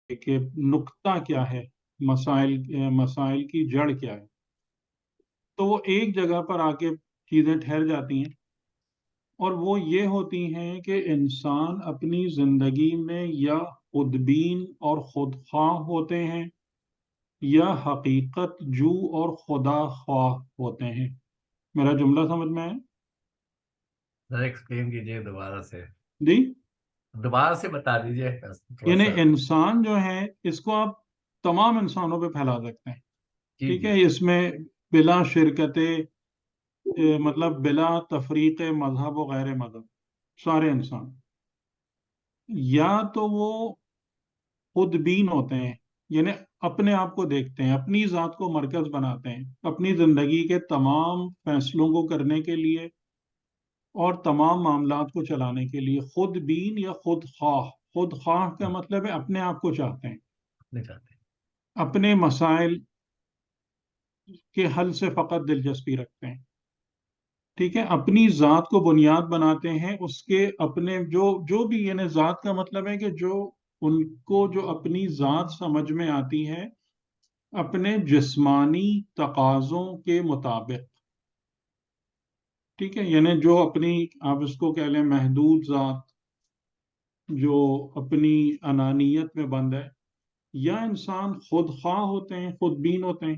کہ نقطہ کیا ہے، مسائل کی جڑ کیا ہے، تو وہ ایک جگہ پر آ کے چیزیں ٹھہر جاتی ہیں، اور وہ یہ ہوتی ہیں کہ انسان اپنی زندگی میں یا خود بین اور خود خواہ ہوتے ہیں، یا حقیقت جو اور خدا خواہ ہوتے ہیں۔ میرا جملہ سمجھ میں ہے؟ ذرا ایکسپلین کیجیے دوبارہ سے، جی، دوبارہ سے بتا دیجیے تھوڑا یعنی سا۔ انسان جو ہے اس کو آپ تمام انسانوں پہ پھیلا سکتے ہیں، جی ٹھیک جی ہے، اس میں بلا شرکت مطلب بلا تفریق مذہب و غیر مذہب، سارے انسان یا تو وہ خود بین ہوتے ہیں، یعنی اپنے آپ کو دیکھتے ہیں، اپنی ذات کو مرکز بناتے ہیں اپنی زندگی کے تمام فیصلوں کو کرنے کے لیے اور تمام معاملات کو چلانے کے لیے، خود بین یا خود خواہ۔ خود خواہ کا مطلب ہے اپنے آپ کو چاہتے ہیں، نہیں چاہتے۔ اپنے مسائل کے حل سے فقط دلچسپی رکھتے ہیں، ٹھیک ہے، اپنی ذات کو بنیاد بناتے ہیں، اس کے اپنے جو بھی، یعنی ذات کا مطلب ہے کہ جو ان کو جو اپنی ذات سمجھ میں آتی ہے اپنے جسمانی تقاضوں کے مطابق، ٹھیک ہے، یعنی جو اپنی، آپ اس کو کہہ لیں محدود ذات جو اپنی انانیت میں بند ہے، یا انسان خود خواہ ہوتے ہیں، خود بین ہوتے ہیں،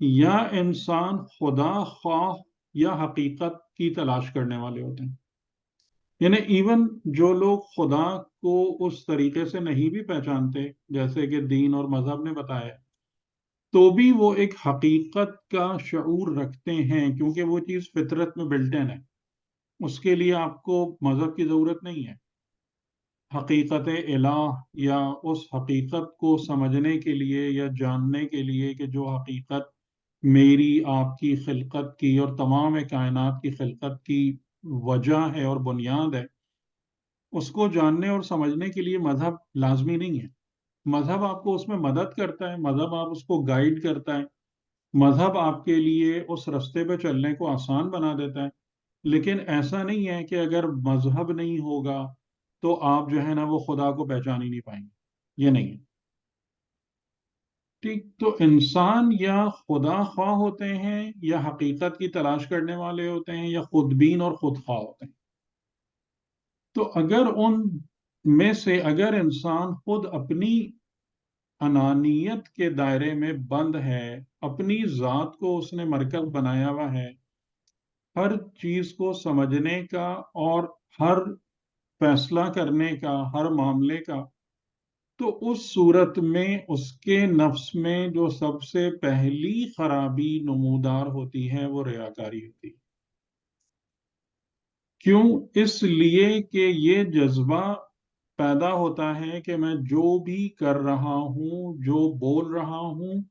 یا انسان خدا خواہ یا حقیقت کی تلاش کرنے والے ہوتے ہیں۔ یعنی ایون جو لوگ خدا کو اس طریقے سے نہیں بھی پہچانتے جیسے کہ دین اور مذہب نے بتایا، تو بھی وہ ایک حقیقت کا شعور رکھتے ہیں، کیونکہ وہ چیز فطرت میں بلٹ ان ہے، اس کے لیے آپ کو مذہب کی ضرورت نہیں ہے۔ حقیقت الہ یا اس حقیقت کو سمجھنے کے لیے یا جاننے کے لیے کہ جو حقیقت میری آپ کی خلقت کی اور تمام کائنات کی خلقت کی وجہ ہے اور بنیاد ہے، اس کو جاننے اور سمجھنے کے لیے مذہب لازمی نہیں ہے۔ مذہب آپ کو اس میں مدد کرتا ہے، مذہب آپ اس کو گائیڈ کرتا ہے، مذہب آپ کے لیے اس رستے پہ چلنے کو آسان بنا دیتا ہے، لیکن ایسا نہیں ہے کہ اگر مذہب نہیں ہوگا تو آپ جو ہے نا وہ خدا کو پہچان ہی نہیں پائیں گے، یہ نہیں ہے، ٹھیک۔ تو انسان یا خدا خواہ ہوتے ہیں یا حقیقت کی تلاش کرنے والے ہوتے ہیں یا خود بین اور خود خواہ ہوتے ہیں۔ تو اگر ان میں سے اگر انسان خود اپنی انانیت کے دائرے میں بند ہے، اپنی ذات کو اس نے مرکز بنایا ہوا ہے ہر چیز کو سمجھنے کا اور ہر فیصلہ کرنے کا، ہر معاملے کا، تو اس صورت میں اس کے نفس میں جو سب سے پہلی خرابی نمودار ہوتی ہے وہ ریاکاری ہوتی ہے۔ کیوں؟ اس لیے کہ یہ جذبہ پیدا ہوتا ہے کہ میں جو بھی کر رہا ہوں، جو بول رہا ہوں،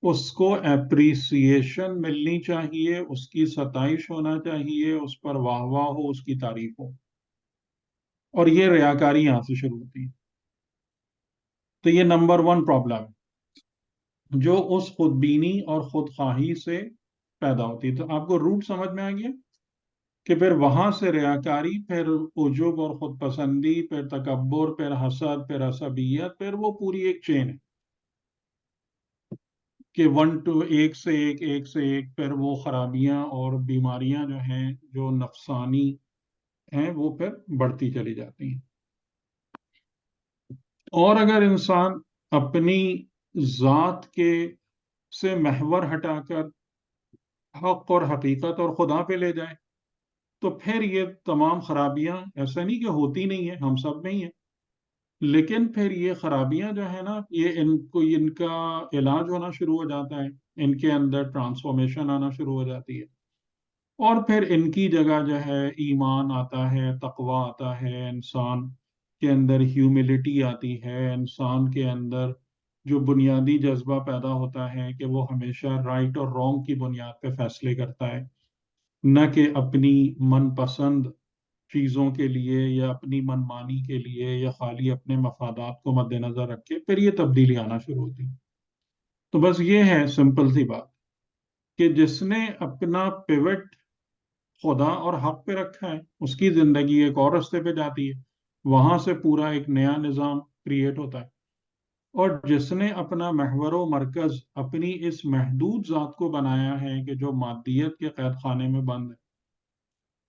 اس کو اپریسیشن ملنی چاہیے، اس کی ستائش ہونا چاہیے، اس پر واہ واہ ہو، اس کی تعریف ہو، اور یہ ریاکاری یہاں سے شروع ہوتی ہے۔ تو یہ نمبر ون پرابلم ہے جو اس خود بینی اور خود خواہی سے پیدا ہوتی ہے۔ تو آپ کو روٹ سمجھ میں آ گیا کہ پھر وہاں سے ریاکاری، پھر عجب اور خود پسندی، پھر تکبر، پھر حسد، پھر عصبیت، پھر وہ پوری ایک چین ہے کہ ون ٹو ایک سے ایک، ایک سے ایک، پھر وہ خرابیاں اور بیماریاں جو ہیں جو نفسانی ہیں وہ پھر بڑھتی چلی جاتی ہیں۔ اور اگر انسان اپنی ذات کے سے محور ہٹا کر حق اور حقیقت اور خدا پہ لے جائے تو پھر یہ تمام خرابیاں، ایسا نہیں کہ ہوتی نہیں ہیں، ہم سب میں ہی ہیں، لیکن پھر یہ خرابیاں جو ہے نا، یہ ان کا علاج ہونا شروع ہو جاتا ہے، ان کے اندر ٹرانسفارمیشن آنا شروع ہو جاتی ہے، اور پھر ان کی جگہ جو ہے ایمان آتا ہے، تقوی آتا ہے، انسان کے اندر ہیوملٹی آتی ہے، انسان کے اندر جو بنیادی جذبہ پیدا ہوتا ہے کہ وہ ہمیشہ رائٹ اور رانگ کی بنیاد پہ فیصلے کرتا ہے، نہ کہ اپنی من پسند چیزوں کے لیے یا اپنی من مانی کے لیے یا خالی اپنے مفادات کو مد نظر رکھ کے، پھر یہ تبدیلی آنا شروع ہوتی ہے۔ تو بس یہ ہے سمپل سی بات کہ جس نے اپنا پیوٹ خدا اور حق پہ رکھا ہے، اس کی زندگی ایک اور رستے پہ جاتی ہے، وہاں سے پورا ایک نیا نظام کریٹ ہوتا ہے. اور جس نے اپنا محور و مرکز اپنی اس محدود ذات کو بنایا ہے کہ جو مادیت کے قید خانے میں بند ہے،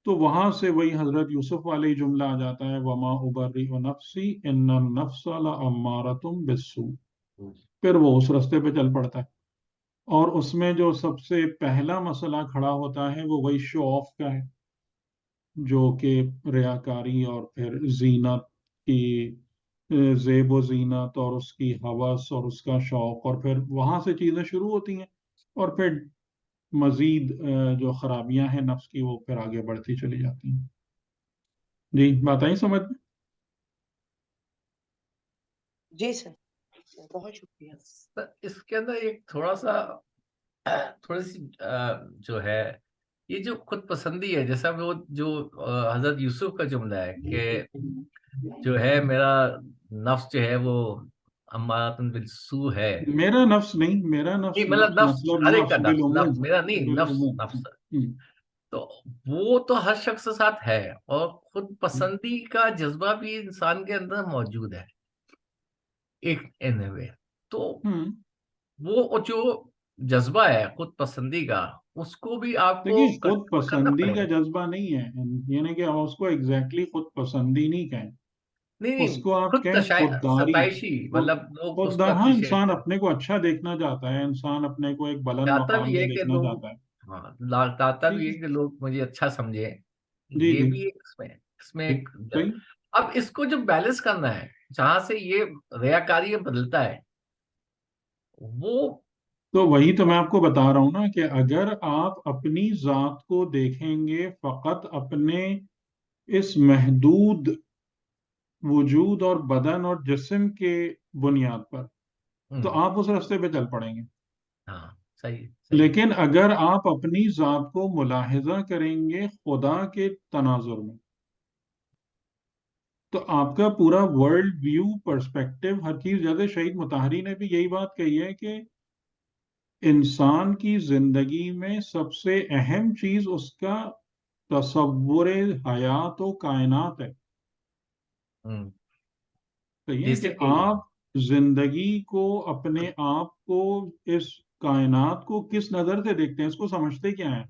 تو وہاں سے وہی حضرت یوسف والی جملہ آ جاتا ہے وما ابرئ نفسی ان النفس لامارۃ بالسوء. پھر وہ اس رستے پہ چل پڑتا ہے. اور اس میں جو سب سے پہلا مسئلہ کھڑا ہوتا ہے وہ وہی شو آف کا ہے، جو کہ ریاکاری اور پھر زینت کی زیب و زینت اور اس کی ہوس اور اس کا شوق، اور پھر وہاں سے چیزیں شروع ہوتی ہیں. اور پھر مزید جو خرابیاں ہیں نفس کی وہ پھر آگے بڑھتی چلی جاتی ہیں. جی بات آئی سمجھ میں؟ جی سر، بہت شکریہ. اس کے اندر ایک تھوڑی سی جو ہے یہ جو خود پسندی ہے، جیسا وہ جو حضرت یوسف کا جملہ ہے کہ جو ہے میرا نفس جو ہے وہ امارۃ بالسوء ہے. میرا نفس نہیں، میرا نہیں نفس مطلب نفس نفس، مطلب ہر ایک کا نفس نفس، بالعموم. میرا نہیں، نفس بالعموم. نفس. ہم. تو وہ تو ہر شخص کے ساتھ ہے، اور خود پسندی کا جذبہ بھی انسان کے اندر موجود ہے ایک in a way. تو ہم. وہ جو جذبہ ہے خود پسندی کا، اس کو بھی آپ کو دیکھیے خود کنٹرول کرنا پسندی پڑے کا گا. جذبہ نہیں ہے، یعنی کہ آپ اس کو ایگزیکٹلی خود پسندی نہیں کہیں، نہیں اس نہیں، کو آپ خود کہیں خودداری. ستائشی، خود مطلب لوگ اس کو خوددار. ہاں، اپریشیٹ انسان کریں. اپنے کو اچھا دیکھنا چاہتا ہے، انسان اپنے کو ایک بلند چاہتا مقام بھی پہ ہے کہ دیکھنا لوگ، چاہتا ہے. ہاں چاہتا جی بھی جی ہے کہ لوگ مجھے اچھا سمجھیں. جی یہ جی. بھی ایک اس میں جی ایک. صحیح. اب اس کو جو بیلنس کرنا ہے، جہاں سے یہ ریاکاری بدلتا ہے، وہ تو وہی تو میں آپ کو بتا رہا ہوں نا کہ اگر آپ اپنی ذات کو دیکھیں گے فقط اپنے اس محدود وجود اور بدن اور جسم کے بنیاد پر، تو ہم، آپ اس راستے پہ چل پڑیں گے. ہاں صحیح صحیح. لیکن اگر آپ اپنی ذات کو ملاحظہ کریں گے خدا کے تناظر میں، تو آپ کا پورا ورلڈ ویو پرسپیکٹو ہر چیز، جیسے شہید مطہری نے بھی یہی بات کہی ہے کہ انسان کی زندگی میں سب سے اہم چیز اس کا تصور حیات و کائنات ہے. ہم، صحیح ہے کہ بیسیکلی. آپ زندگی کو، اپنے آپ کو، اس کائنات کو کس نظر سے دیکھتے ہیں، اس کو سمجھتے کیا ہیں.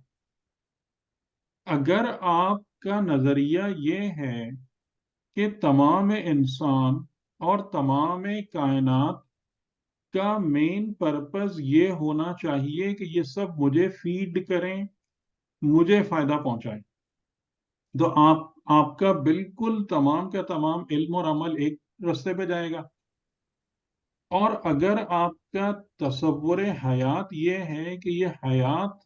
اگر آپ کا نظریہ یہ ہے کہ تمام انسان اور تمام کائنات کا مین پرپز یہ ہونا چاہیے کہ یہ سب مجھے فیڈ کریں، مجھے فائدہ پہنچائیں، تو آپ کا بالکل تمام کا تمام علم اور عمل ایک رستے پہ جائے گا. اور اگر آپ کا تصور حیات یہ ہے کہ یہ حیات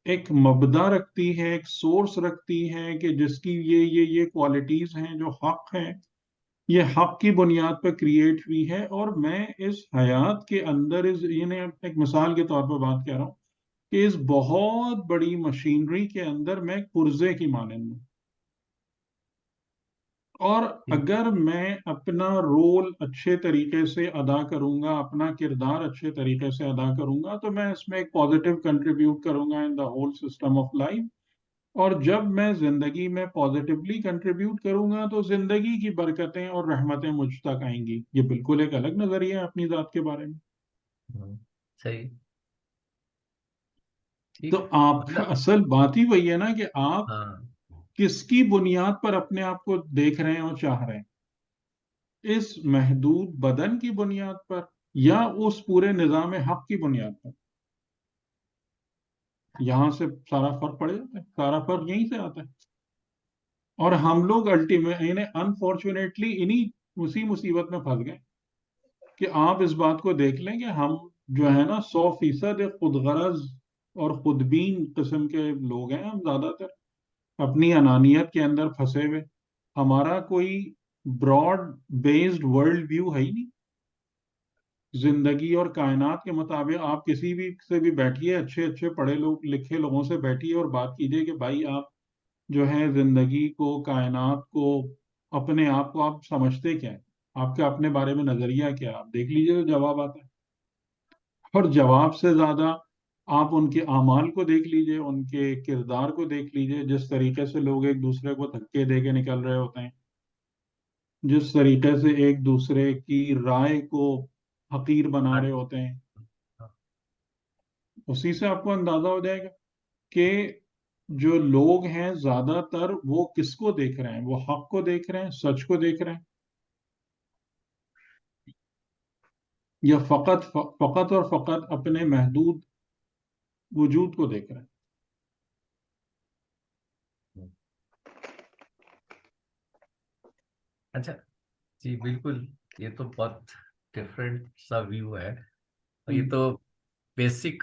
ایک مبدا رکھتی ہے، ایک سورس رکھتی ہے کہ جس کی یہ کوالٹیز ہیں جو حق ہیں، یہ حق کی بنیاد پر کریٹ ہوئی ہے، اور میں اس حیات کے اندر ایک مثال کے طور پر بات کر رہا ہوں کہ اس بہت بڑی مشینری کے اندر میں پرزے کی مانند ہوں. اور اگر میں اپنا رول اچھے طریقے سے ادا کروں گا، اپنا کردار اچھے طریقے سے ادا کروں گا، تو میں اس میں ایک پازیٹیو کنٹریبیوٹ کروں گا in the whole system of life. اور جب میں زندگی میں پازیٹیولی کنٹریبیوٹ کروں گا تو زندگی کی برکتیں اور رحمتیں مجھ تک آئیں گی. یہ بالکل ایک الگ نظریہ ہے اپنی ذات کے بارے میں. صحیح. تو ٹھیک. آپ کا مطلب اصل بات ہی وہی ہے نا کہ آپ ہاں. کس کی بنیاد پر اپنے آپ کو دیکھ رہے ہیں اور چاہ رہے ہیں، اس محدود بدن کی بنیاد پر یا اس پورے نظام حق کی بنیاد پر. یہاں سے سارا فرق پڑ جاتا ہے، سارا فرق یہیں سے آتا ہے. اور ہم لوگ انفارچونیٹلی اسی مصیبت میں پھنس گئے کہ آپ اس بات کو دیکھ لیں کہ ہم جو ہے نا 100% خود غرض اور خودبین قسم کے لوگ ہیں. ہم زیادہ تر اپنی انانیت کے اندر پھنسے ہوئے، ہمارا کوئی براڈ بیسڈ ورلڈ ویو ہے ہی نہیں. زندگی اور کائنات کے مطابق آپ کسی بھی سے بھی بیٹھیے، اچھے اچھے پڑھے لوگ لکھے لوگوں سے بیٹھیے اور بات کیجیے کہ بھائی آپ جو ہے زندگی کو، کائنات کو، اپنے آپ کو آپ سمجھتے کیا ہے، آپ کا اپنے بارے میں نظریہ کیا ہے، آپ دیکھ لیجیے تو جواب آتا ہے. اور جواب سے زیادہ آپ ان کے اعمال کو دیکھ لیجئے، ان کے کردار کو دیکھ لیجئے، جس طریقے سے لوگ ایک دوسرے کو دھکے دے کے نکل رہے ہوتے ہیں. جس طریقے سے ایک دوسرے کی رائے کو حقیر بنا رہے ہوتے ہیں، اسی سے آپ کو اندازہ ہو جائے گا کہ جو لوگ ہیں زیادہ تر وہ کس کو دیکھ رہے ہیں، وہ حق کو دیکھ رہے ہیں، سچ کو دیکھ رہے ہیں، یا فقط اور فقط اپنے محدود وجود کو دیکھ رہے ہیں۔ اچھا جی بالکل، یہ تو بہت ڈفرینٹ سا ویو ہے، اور یہ تو بیسک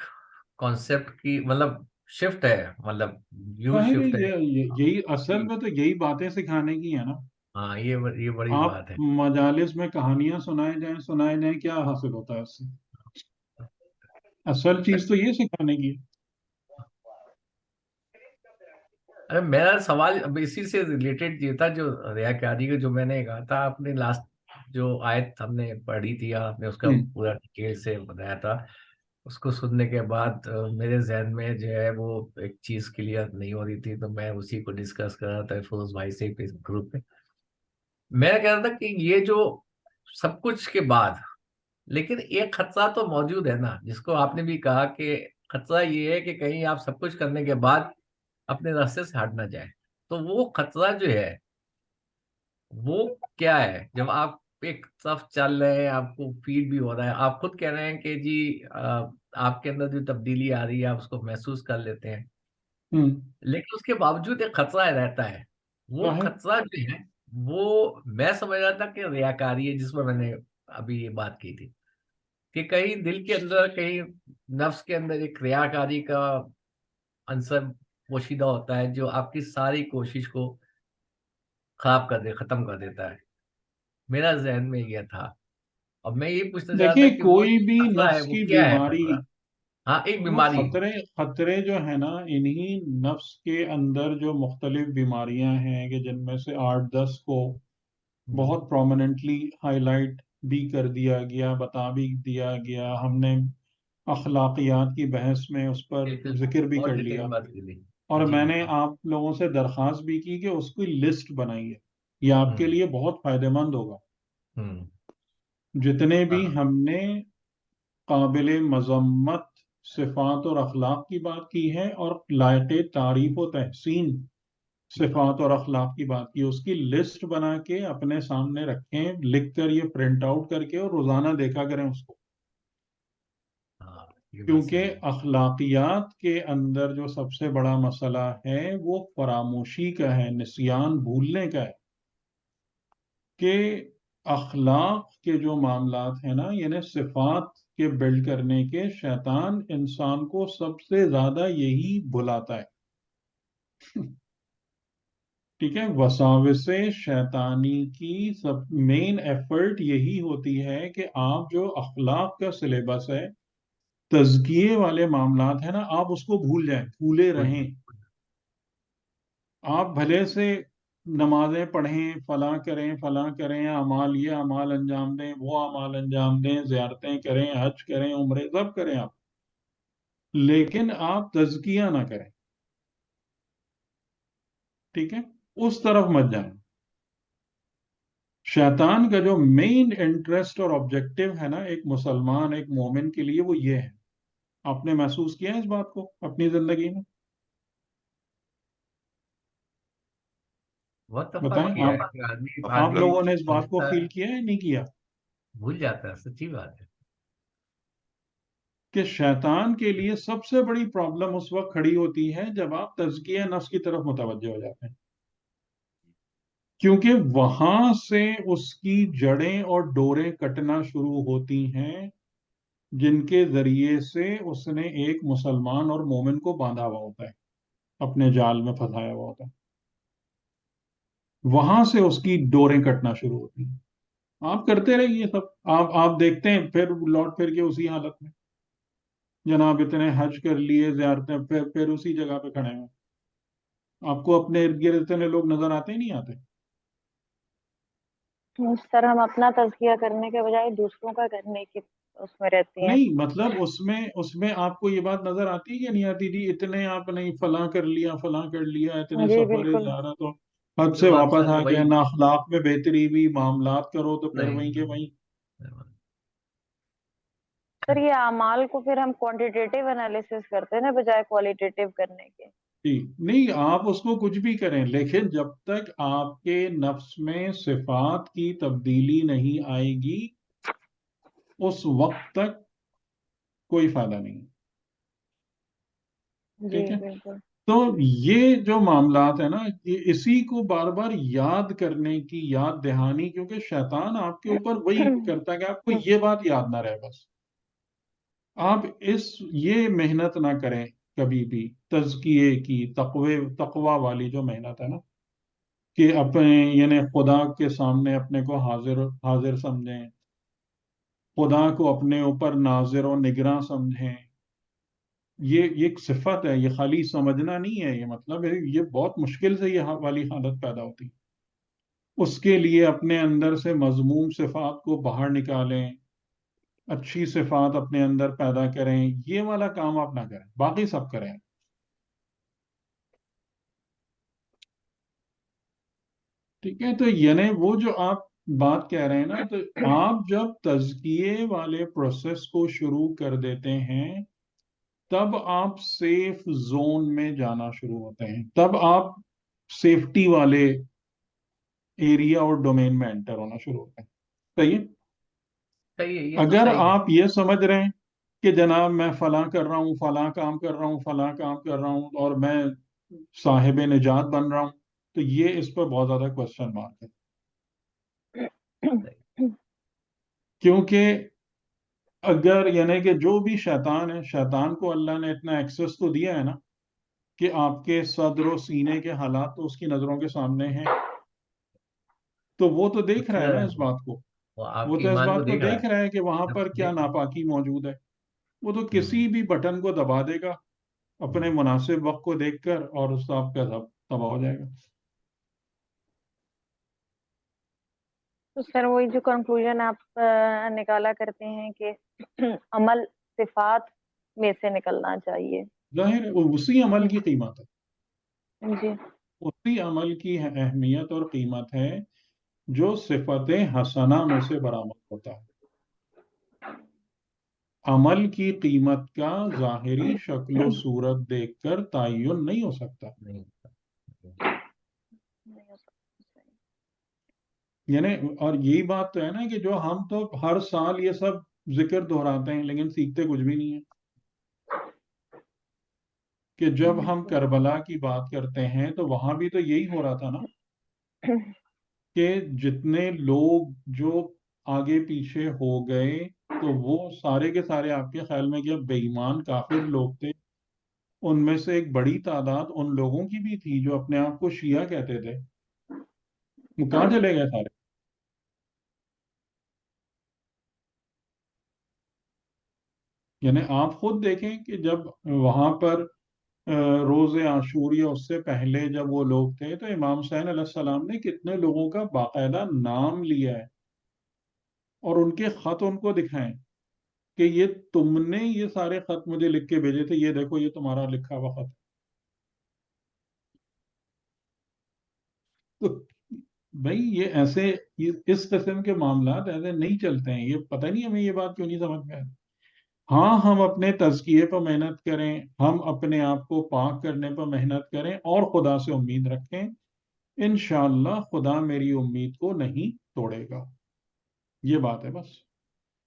کانسیپٹ کی مطلب شفٹ ہے، مطلب ویو ظاہر ہے شفٹ ہے۔ یہی اصل میں تو یہی باتیں سکھانے کی ہیں نا۔ ہاں یہ بڑی آپ بات ہے۔ مجالس میں کہانیاں سنائے جائیں، کیا حاصل ہوتا ہے اس سے؟ اصل چیز تو یہ سکھانے کی ہے۔ ارے میرا سوال اب اسی سے ریلیٹڈ یہ تھا، جو ریاکاری کا جو میں نے کہا تھا، آپ نے لاسٹ جو آیت ہم نے پڑھی تھی، آپ نے اس کا پورا ڈیٹیل سے بتایا تھا، اس کو سننے کے بعد میرے ذہن میں جو ہے وہ ایک چیز کلیئر نہیں ہو رہی تھی، تو میں اسی کو ڈسکس کر رہا تھا فیروز بھائی سے گروپ میں۔ میں کہہ رہا تھا کہ یہ جو سب کچھ کے بعد لیکن ایک خطرہ تو موجود ہے نا، جس کو آپ نے بھی کہا کہ خطرہ یہ ہے کہ کہیں آپ سب کچھ کرنے کے بعد اپنے راستے سے ہٹ نہ جائیں۔ تو وہ خطرہ جو ہے وہ کیا ہے؟ جب آپ ایک طرف چل رہے ہیں، آپ کو فیل بھی ہو رہا ہے، آپ خود کہہ رہے ہیں کہ جی آپ کے اندر جو تبدیلی آ رہی ہے آپ اس کو محسوس کر لیتے ہیں، لیکن اس کے باوجود ایک خطرہ رہتا ہے۔ وہ خطرہ جو ہے وہ میں سمجھ رہا تھا کہ ریاکاری ہے، جس پر میں نے ابھی یہ بات کی تھی کہ کہیں دل کے اندر، کہیں نفس کے اندر ایک ریاکاری کا عنصر پوشیدہ ہوتا ہے، جو آپ کی ساری کوشش کو خراب کر ختم کر دیتا ہے۔ میرا ذہن میں یہ تھا، اب میں یہ پوچھنا چاہ رہا دیکھیے، تھا کہ وہ کوئی جو بھی خطرہ ہے نفس وہ کی کیا ہے بیماری، خطرہ؟ ہاں ایک وہ بیماری ہے۔ خطرے جو ہے نا، انہی نفس کے اندر جو مختلف بیماریاں ہیں کہ جن میں سے 8-10 کو بہت پرومیننٹلی ہائی لائٹ بھی کر دیا گیا، بتا بھی دیا گیا، ہم نے اخلاقیات کی بحث میں اس پر بالکل ذکر بھی بہت کر ڈیٹیل لیا، میں بات کی تھی۔ اور جی میں نے بالکل۔ آپ لوگوں سے درخواست بھی کی کہ اس کی لسٹ بنائیے، یہ آپ کے لیے بہت فائدہ مند ہوگا۔ ہوں جتنے بھی ہاں ہم نے قابل مذمت صفات اور اخلاق کی بات کی ہے، اور لائق تعریف و تحسین صفات اور اخلاق کی بات کی، اس کی لسٹ بنا کے اپنے سامنے رکھیں، لکھ کر یہ پرنٹ آؤٹ کر کے، اور روزانہ دیکھا کریں اس کو، ہاں یہ بات صحیح کیونکہ ہے۔ اخلاقیات کے اندر جو سب سے بڑا مسئلہ ہے وہ فراموشی کا ہے، نسیان، بھولنے کا ہے، کہ اخلاق کے جو معاملات ہیں نا، یعنی صفات کے بلڈ کرنے کے، شیطان انسان کو سب سے زیادہ یہی بلاتا ہے۔ ٹھیک ہے، وساوس شیطانی کی سب مین ایفرٹ یہی ہوتی ہے کہ آپ جو اخلاق کا سلیبس ہے، تزکیے والے معاملات ہیں نا، آپ اس کو بھول جائیں، بھولے رہیں۔ آپ بھلے سے نمازیں پڑھیں، فلاں کریں، اعمال، یہ اعمال انجام دیں، وہ اعمال انجام دیں، زیارتیں کریں، حج کریں، عمرے سب کریں آپ، لیکن آپ تزکیہ نہ کریں، ٹھیک ہے، اس طرف مت جائیں۔ شیطان کا جو مین انٹرسٹ اور آبجیکٹو ہے نا ایک مسلمان، ایک مومن کے لیے، وہ یہ ہے۔ آپ نے محسوس کیا ہے اس بات کو اپنی زندگی میں؟ بہت دفعہ بتائیں کیا آپ، ہے کہ آپ آدمی لوگوں نے اس بات کو سوچتا ہے، فیل کیا ہے، نہیں کیا؟ بھول جاتا ہے، سچی بات ہے۔ کہ شیطان کے لیے سب سے بڑی پرابلم اس وقت کھڑی ہوتی ہے جب آپ تزکیہ نفس کی طرف متوجہ ہو جاتے ہیں، کیونکہ وہاں سے اس کی جڑیں اور ڈوریں کٹنا شروع ہوتی ہیں، جن کے ذریعے سے اس نے ایک مسلمان اور مومن کو باندھا ہوا ہوتا ہے، اپنے جال میں پھنسایا ہوا ہوتا ہے، وہاں سے اس کی ڈوریں کٹنا شروع ہوتی ہیں۔ آپ کرتے رہیے سب، آپ دیکھتے ہیں پھر لوٹ پھر کے اسی حالت میں، جناب اتنے حج کر لیے، زیارتیں، پھر اسی جگہ پہ کھڑے ہیں۔ آپ کو اپنے ارد گرد اتنے لوگ نظر آتے ہی نہیں آتے؟ سر ہم اپنا تزکیہ کرنے کے بجائے دوسروں کا کرنے کی اس میں رہتی ہیں۔ نہیں، مطلب اس میں آپ کو یہ بات نظر آتی ہے کہ نہیں آتی؟ جی اتنے آپ نے فلاں کر لیا، فلاں کر لیا، اتنے جی سفر بالکل۔ زیارت، حد سے تو واپس اکثر آ گیا، وہی نہ اخلاق میں بہتری بھی، معاملات کرو تو پھر وہیں کے نہیں وہیں. سر یہ اعمال کو پھر ہم کوانٹیٹیو انالیسس کرتے ہیں نا بجائے کوالٹیٹیو کرنے کے. جی نہیں، آپ اس کو کچھ بھی کریں، لیکن جب تک آپ کے نفس میں صفات کی تبدیلی نہیں آئے گی اس وقت تک کوئی فائدہ نہیں. جی ٹھیک ہے، بالکل. تو یہ جو معاملات ہیں نا، یہ اسی کو بار بار یاد کرنے کی یاد دہانی، کیونکہ شیطان آپ کے اوپر وہی کرتا ہے کہ آپ کو یہ بات یاد نہ رہے. بس آپ یہ محنت نہ کریں کبھی بھی، تزکیے کی، تقوی والی جو محنت ہے نا، کہ اپنے یعنی خدا کے سامنے اپنے کو حاضر حاضر سمجھیں، خدا کو اپنے اوپر ناظر و نگراں سمجھیں. یہ ایک صفت ہے، یہ خالی سمجھنا نہیں ہے. یہ مطلب ہے یہ بہت مشکل سے یہ والی حالت پیدا ہوتی. اس کے لیے اپنے اندر سے مذموم صفات کو باہر نکالیں، اچھی صفات اپنے اندر پیدا کریں. یہ والا کام آپ نہ کریں، باقی سب کریں. ٹھیک ہے، تو یعنی وہ جو آپ بات کہہ رہے ہیں نا، تو آپ جب تزکیے والے پروسیس کو شروع کر دیتے ہیں تب آپ سیف زون میں جانا شروع ہوتے ہیں، تب آپ سیفٹی والے ایریا اور ڈومین میں انٹر ہونا شروع ہوتے ہیں. صحیح ہے؟ صحیح ہے، یہ تو اگر صحیح ہے. آپ یہ سمجھ رہے ہیں کہ جناب میں فلاں کر رہا ہوں، فلاں کام کر رہا ہوں، فلاں کام کر رہا ہوں اور میں صاحب نجات بن رہا ہوں، تو یہ اس پر بہت زیادہ کوشچن مارک ہے. کیونکہ اگر یعنی کہ جو بھی شیطان ہے، شیطان کو اللہ نے اتنا ایکسس تو دیا ہے نا کہ آپ کے صدر و سینے کے حالات تو اس کی نظروں کے سامنے ہیں. تو وہ تو دیکھ رہا ہے نا اس بات کو، وہ آپ وہ کے تو اس ایمان کو بات کو دیکھ رہا دیکھ رہا ہے کہ وہاں پر کیا ہے. ناپاکی موجود ہے. وہ تو ہوں، کسی بھی بٹن کو دبا دے گا اپنے مناسب وقت کو دیکھ کر، اور اس آپ کا سب تباہ ہو جائے گا. تو سر وہی جو کنکلوژن آپ نکالا کرتے ہیں کہ عمل صفات میں سے نکلنا چاہیے. ظاہر ہے وہ اسی عمل کی قیمت ہے، جی. اسی عمل کی اہمیت اور قیمت ہے جو صفت حسنہ میں سے برآمد ہوتا ہے. عمل کی قیمت کا ظاہری شکل و صورت دیکھ کر تعین نہیں ہو سکتا. نہیں نہیں ہو سکتا. یعنی اور یہی بات تو ہے نا کہ جو ہم تو ہر سال یہ سب ذکر دہراتے ہیں لیکن سیکھتے کچھ بھی نہیں ہے. کہ جب ہم کربلا کی بات کرتے ہیں تو وہاں بھی تو یہی ہو رہا تھا نا، کہ جتنے لوگ جو آگے پیچھے ہو گئے تو وہ سارے کے سارے آپ کے خیال میں کیا بے ایمان کافر لوگ تھے؟ ان میں سے ایک بڑی تعداد ان لوگوں کی بھی تھی جو اپنے آپ کو شیعہ کہتے تھے. وہ کہاں چلے گئے سارے؟ یعنی آپ خود دیکھیں کہ جب وہاں پر روز عاشور یا اس سے پہلے جب وہ لوگ تھے تو امام حسین علیہ السلام نے کتنے لوگوں کا باقاعدہ نام لیا ہے اور ان کے خط ان کو دکھائیں کہ یہ تم نے یہ سارے خط مجھے لکھ کے بھیجے تھے، یہ دیکھو یہ تمہارا لکھا ہوا خط. تو بھائی یہ ایسے اس قسم کے معاملات ایسے نہیں چلتے ہیں. یہ پتہ نہیں ہمیں یہ بات کیوں نہیں سمجھ میں آئی. ہاں ہم اپنے تزکیے پر محنت کریں، ہم اپنے آپ کو پاک کرنے پر محنت کریں اور خدا سے امید رکھیں. انشاءاللہ خدا میری امید کو نہیں توڑے گا. یہ بات ہے بس.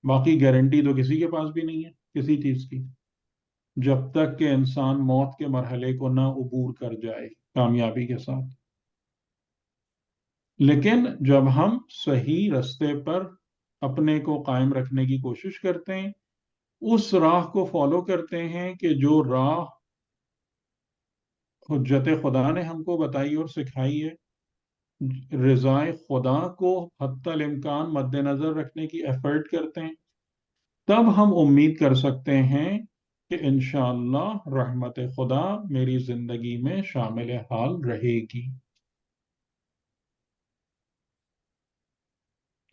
باقی گارنٹی تو کسی کے پاس بھی نہیں ہے کسی چیز کی، جب تک کہ انسان موت کے مرحلے کو نہ عبور کر جائے کامیابی کے ساتھ. لیکن جب ہم صحیح رستے پر اپنے کو قائم رکھنے کی کوشش کرتے ہیں، اس راہ کو فالو کرتے ہیں کہ جو راہ حجت خدا نے ہم کو بتائی اور سکھائی ہے، رضائے خدا کو حتی الامکان مد نظر رکھنے کی ایفرٹ کرتے ہیں، تب ہم امید کر سکتے ہیں کہ انشاءاللہ رحمت خدا میری زندگی میں شامل حال رہے گی.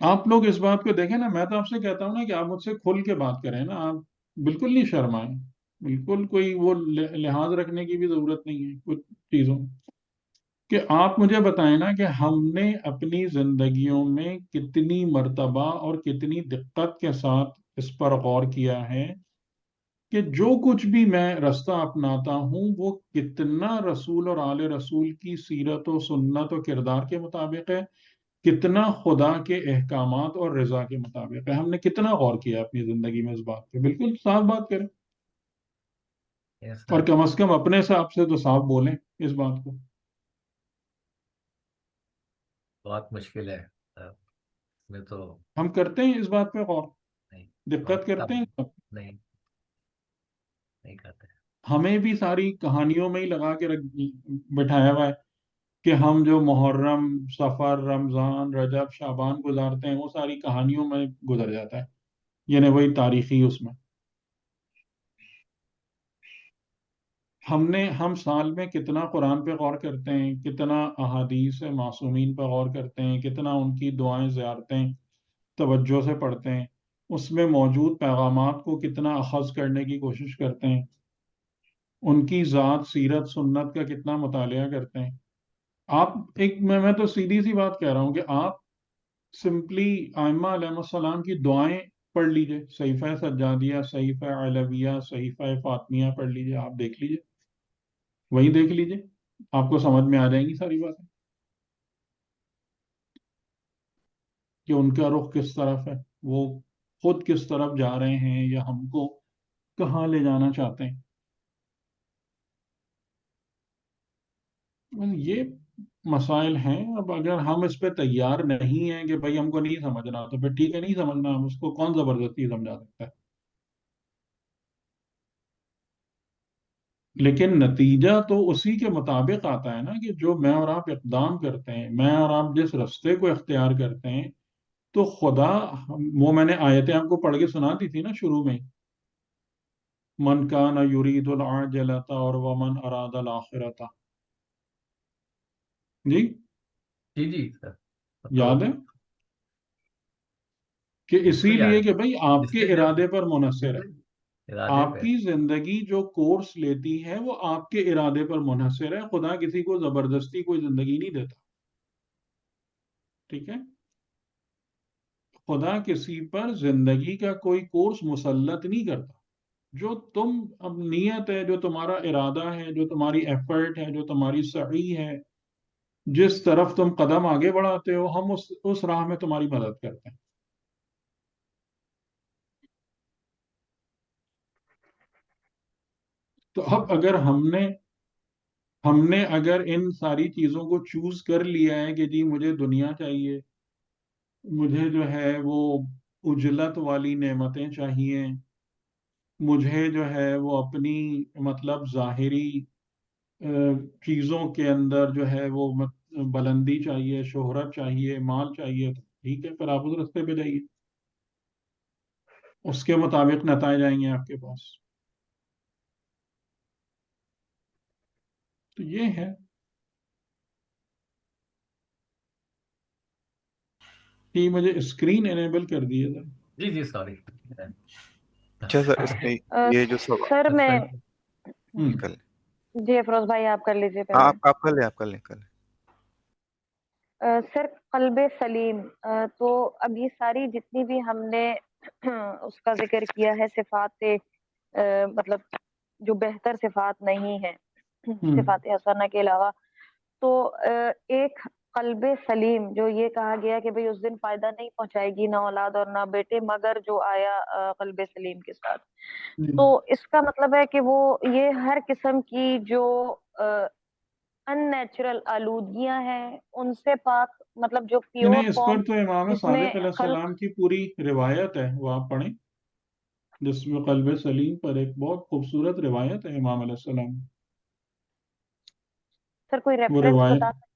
آپ لوگ اس بات کو دیکھیں نا، میں تو آپ سے کہتا ہوں نا کہ آپ مجھ سے کھل کے بات کریں نا، آپ بالکل نہیں شرمائیں، بالکل کوئی وہ لحاظ رکھنے کی بھی ضرورت نہیں ہے کچھ چیزوں میں. کہ آپ مجھے بتائیں نا کہ ہم نے اپنی زندگیوں میں کتنی مرتبہ اور کتنی دقت کے ساتھ اس پر غور کیا ہے کہ جو کچھ بھی میں رستہ اپناتا ہوں وہ کتنا رسول اور آل رسول کی سیرت و سنت و کردار کے مطابق ہے، کتنا خدا کے احکامات اور رضا کے مطابق ہے. ہم نے کتنا غور کیا اپنی زندگی میں اس بات پہ؟ بالکل صاف بات کریں، Yes, اور sir. کم از کم اپنے حساب سے تو صاف بولیں اس بات کو. بہت مشکل ہے اس میں تو ہم کرتے ہیں اس بات پہ غور؟ نہیں، دقت بہت کرتے کم، ہیں؟ نہیں نہیں کرتے. ہمیں بھی ساری کہانیوں میں ہی لگا کے بٹھایا ہوا ہے کہ ہم جو محرم، سفر، رمضان، رجب، شعبان گزارتے ہیں وہ ساری کہانیوں میں گزر جاتا ہے، یعنی وہی تاریخی اس میں. ہم سال میں کتنا قرآن پہ غور کرتے ہیں، کتنا احادیث معصومین پہ غور کرتے ہیں، کتنا ان کی دعائیں زیارتیں توجہ سے پڑھتے ہیں، اس میں موجود پیغامات کو کتنا اخذ کرنے کی کوشش کرتے ہیں، ان کی ذات، سیرت، سنت کا کتنا مطالعہ کرتے ہیں. آپ میں تو سیدھی سی بات کہہ رہا ہوں کہ آپ سمپلی ائمہ علیہ السلام کی دعائیں پڑھ لیجئے، صحیفہ سجادیہ، صحیفہ علویہ، صحیفہ فاطمیہ پڑھ لیجئے، آپ دیکھ لیجئے، وہی دیکھ لیجئے، آپ کو سمجھ میں آ جائیں گی ساری باتیں کہ ان کا رخ کس طرف ہے، وہ خود کس طرف جا رہے ہیں یا ہم کو کہاں لے جانا چاہتے ہیں. یہ مسائل ہیں. اب اگر ہم اس پہ تیار نہیں ہیں کہ بھائی ہم کو نہیں سمجھنا، تو پھر ٹھیک ہے، نہیں سمجھنا، ہم اس کو کون زبردستی سمجھا سکتا ہے. لیکن نتیجہ تو اسی کے مطابق آتا ہے نا کہ جو میں اور آپ اقدام کرتے ہیں، میں اور آپ جس رستے کو اختیار کرتے ہیں، تو خدا، وہ میں نے آیتیں آپ کو پڑھ کے سنا دی تھی نا شروع میں، من کان یرید العاجلۃ اور ومن اراد الآخرۃ. جی جی جی سر، یاد ہے کہ اسی بالکل یاد لیے ہے. کہ بھائی آپ جس کے نے ارادے پر منحصر ہے. بالکل ارادے آپ پہ. کی زندگی جو کورس لیتی ہے وہ آپ کے ارادے پر منحصر ہے. خدا کسی کو زبردستی کوئی زندگی نہیں دیتا، ٹھیک ہے؟ خدا کسی پر زندگی کا کوئی کورس مسلط نہیں کرتا. جو تم اب نیت ہے، جو تمہارا ارادہ ہے، جو تمہاری ایفرٹ ہے، جو تمہاری سعی ہے، جس طرف تم قدم آگے بڑھاتے ہو، ہم اس راہ میں تمہاری مدد کرتے ہیں. تو اب اگر ہم نے اگر ان ساری چیزوں کو چوز کر لیا ہے کہ جی مجھے دنیا چاہیے، مجھے جو ہے وہ اجلت والی نعمتیں چاہیے، مجھے جو ہے وہ اپنی مطلب ظاہری چیزوں کے اندر جو ہے وہ بلندی چاہیے، شہرت چاہیے، مال چاہیے، تو ٹھیک ہے، پھر آپ اس رستے پہ جائیے، اس کے مطابق نتائج آئیں گے آپ کے پاس. تو یہ ہے کہ مجھے اسکرین انیبل کر دیے ذرا. جی جی سوری. اچھا سر، اس میں یہ جو سب سر میں ہوں کر لیں. جی افروز بھائی آپ کر لیجیے ہاں، پہلے. آپ کر لیں، آپ کر لیں. سر قلب سلیم، تو اب یہ ساری جتنی بھی ہم نے اس کا ذکر کیا ہے صفات، مطلب جو بہتر صفات نہیں ہے صفات حسنہ کے علاوہ، تو ایک قلب سلیم جو یہ کہا گیا کہ بھئی اس دن فائدہ نہیں پہنچائے گی نہ اولاد اور نہ بیٹے مگر جو آیا قلب سلیم کے ساتھ. تو اس کا مطلب ہے کہ وہ یہ ہر قسم کی جو ان نیچرل آلودگیاں ہیں ان سے پاک، مطلب جو پیور نہیں، اس فارم پر تو امام جس میں صادق علیہ خلق. السلام کی پوری روایت ہے، وہ آپ پڑھیں، جس میں قلب سلیم پر ایک بہت خوبصورت روایت ہے امام علیہ السلام. سر کوئی وہ ریفرنس بتا سکتے ہیں؟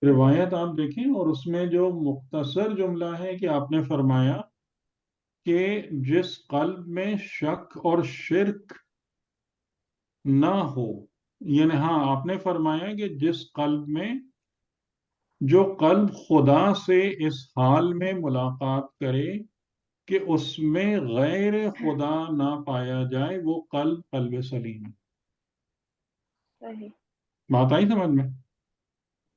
روایت آپ دیکھیں، اور اس میں جو مختصر جملہ ہے کہ آپ نے فرمایا کہ جس قلب میں شک اور شرک نہ ہو، یعنی ہاں آپ نے فرمایا کہ جس قلب میں، جو قلب خدا سے اس حال میں ملاقات کرے کہ اس میں غیر خدا نہ پایا جائے، وہ قلب سلیم ہے. صحیح. بات آئی سمجھ میں؟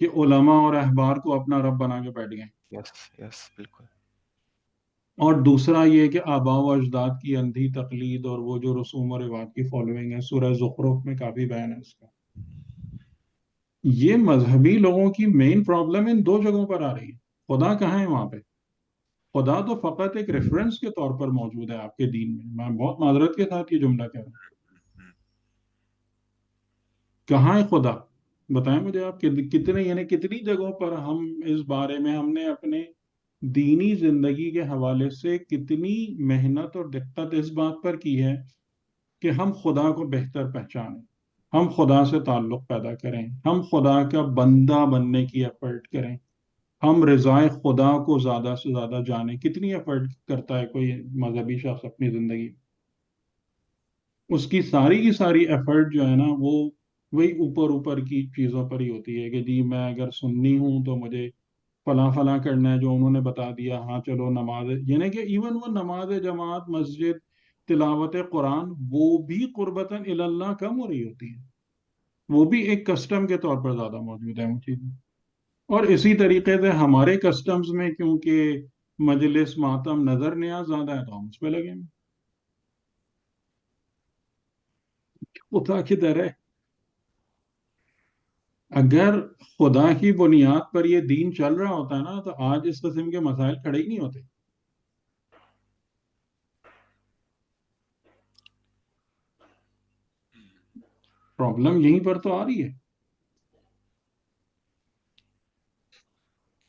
کہ علماء اور احبار کو اپنا رب بنا کے بیٹھ گئے. یس یس بالکل. اور دوسرا یہ کہ آباء و اجداد کی اندھی تقلید اور وہ جو رسوم و رواج کی فالوئنگ ہے، سورہ زخرف میں کافی بیان ہے اس کا. یہ مذہبی لوگوں کی مین پرابلم ان دو جگہوں پر آ رہی ہے. خدا کہاں ہے وہاں پہ؟ خدا تو فقط ایک ریفرنس کے طور پر موجود ہے آپ کے دین میں. میں بہت معذرت کے ساتھ یہ جملہ کہہ رہا ہوں. کہاں ہے خدا؟ بتائیں مجھے آپ کتنے، یعنی کتنی جگہوں پر ہم اس بارے میں ہم نے اپنے دینی زندگی کے حوالے سے کتنی محنت اور دقت اس بات پر کی ہے کہ ہم خدا کو بہتر پہچانیں، ہم خدا سے تعلق پیدا کریں، ہم خدا کا بندہ بننے کی ایفرٹ کریں، ہم رضائے خدا کو زیادہ سے زیادہ جانیں. کتنی ایفرٹ کرتا ہے کوئی مذہبی شخص اپنی زندگی میں؟ اس کی ساری ایفرٹ جو ہے نا وہ وہی اوپر اوپر کی چیزوں پر ہی ہوتی ہے کہ جی میں اگر سنی ہوں تو مجھے فلاں فلاں کرنا ہے جو انہوں نے بتا دیا، ہاں چلو نماز، یعنی کہ ایون وہ نماز جماعت، مسجد، تلاوت قرآن، وہ بھی قربتاً اللہ کم ہو رہی ہوتی ہے. وہ بھی ایک کسٹم کے طور پر زیادہ موجود ہے وہ چیزیں. اور اسی طریقے سے ہمارے کسٹمز میں کیونکہ مجلس ماتم نظر نیاز زیادہ ہے تو ہم اس پہ لگے ہیں. خدا کی در ہے. اگر خدا کی بنیاد پر یہ دین چل رہا ہوتا ہے نا تو آج اس قسم کے مسائل کھڑے ہی نہیں ہوتے. پرابلم یہیں پر تو آ رہی ہے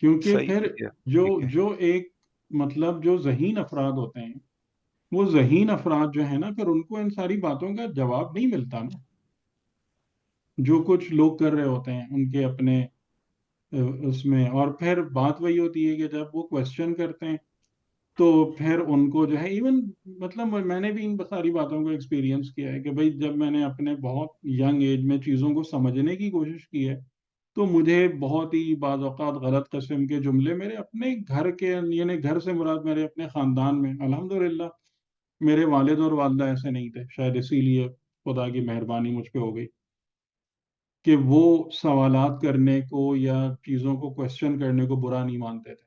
کیونکہ صحیح پھر ٹھیک ہے جو ٹھیک ہے. جو ایک مطلب جو ذہین افراد ہوتے ہیں، وہ ذہین افراد جو ہے نا پھر ان کو ان ساری باتوں کا جواب نہیں ملتا نا. جو کچھ لوگ کر رہے ہوتے ہیں ان کے اپنے اس میں، اور پھر بات وہی ہوتی ہے کہ جب وہ کوشچن کرتے ہیں تو پھر ان کو جو ہے ایون، مطلب میں نے بھی ان ساری باتوں کو ایکسپیرینس کیا ہے کہ بھائی جب میں نے اپنے بہت ینگ ایج میں چیزوں کو سمجھنے کی کوشش کی ہے تو مجھے بہت ہی بعض اوقات غلط قسم کے جملے میرے اپنے گھر کے، یعنی گھر سے مراد میرے اپنے خاندان میں، الحمدللہ میرے والد اور والدہ ایسے نہیں تھے، شاید اسی لیے خدا کی مہربانی مجھ پہ ہو گئی کہ وہ سوالات کرنے کو یا چیزوں کو کوشچن کرنے کو برا نہیں مانتے تھے.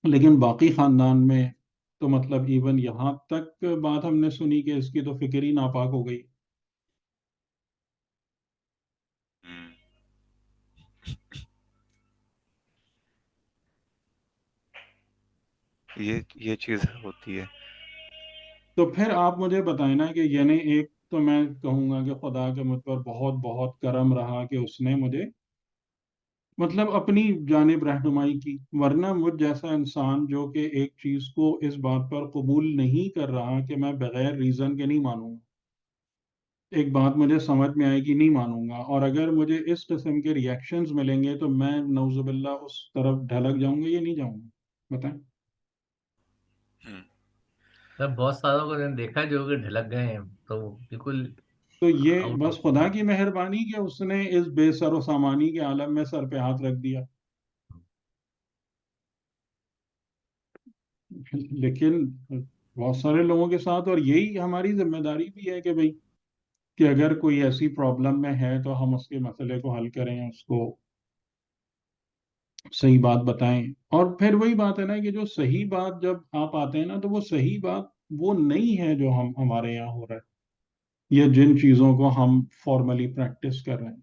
لیکن باقی خاندان میں تو مطلب ایون یہاں تک بات ہم نے سنی کہ اس کی تو فکر ہی ناپاک ہو گئی. ہم. یہ چیز ہوتی ہے. تو پھر آپ مجھے بتائیں نا کہ یعنی ایک تو میں کہوں گا کہ خدا کے مجھ پر بہت بہت کرم رہا کہ اس نے مجھے مطلب اپنی جانب رہنمائی کی، ورنہ مجھ جیسا انسان جو کہ ایک چیز کو اس بات پر قبول نہیں کر رہا کہ میں بغیر ریزن کے نہیں مانوں گا، ایک بات مجھے سمجھ میں آئے گی نہیں مانوں گا، اور اگر مجھے اس قسم کے ریئیکشنز ملیں گے تو میں نعوذ باللہ اس طرف ڈھلک جاؤں گا یا نہیں جاؤں گا؟ بتائیں. ہم. سب بہت ساروں کو میں نے دیکھا جو کہ ڈھلک گئے ہیں، تو بالکل تو یہ آؤٹ بس آف. خدا کی مہربانی کہ اس نے اس بے سر و سامانی کے عالم میں سر پہ ہاتھ رکھ دیا. لیکن بہت سارے لوگوں کے ساتھ، اور یہی ہماری ذمہ داری بھی ہے کہ بھئی کہ اگر کوئی ایسی پرابلم میں ہے تو ہم اس کے مسئلے کو حل کریں، اس کو صحیح بات بتائیں. اور پھر وہی بات ہے نا کہ جو صحیح بات جب آپ آتے ہیں نا تو وہ صحیح بات وہ نہیں ہے جو ہمارے یہاں ہو رہا ہے یا جن چیزوں کو ہم فارملی پریکٹس کر رہے ہیں.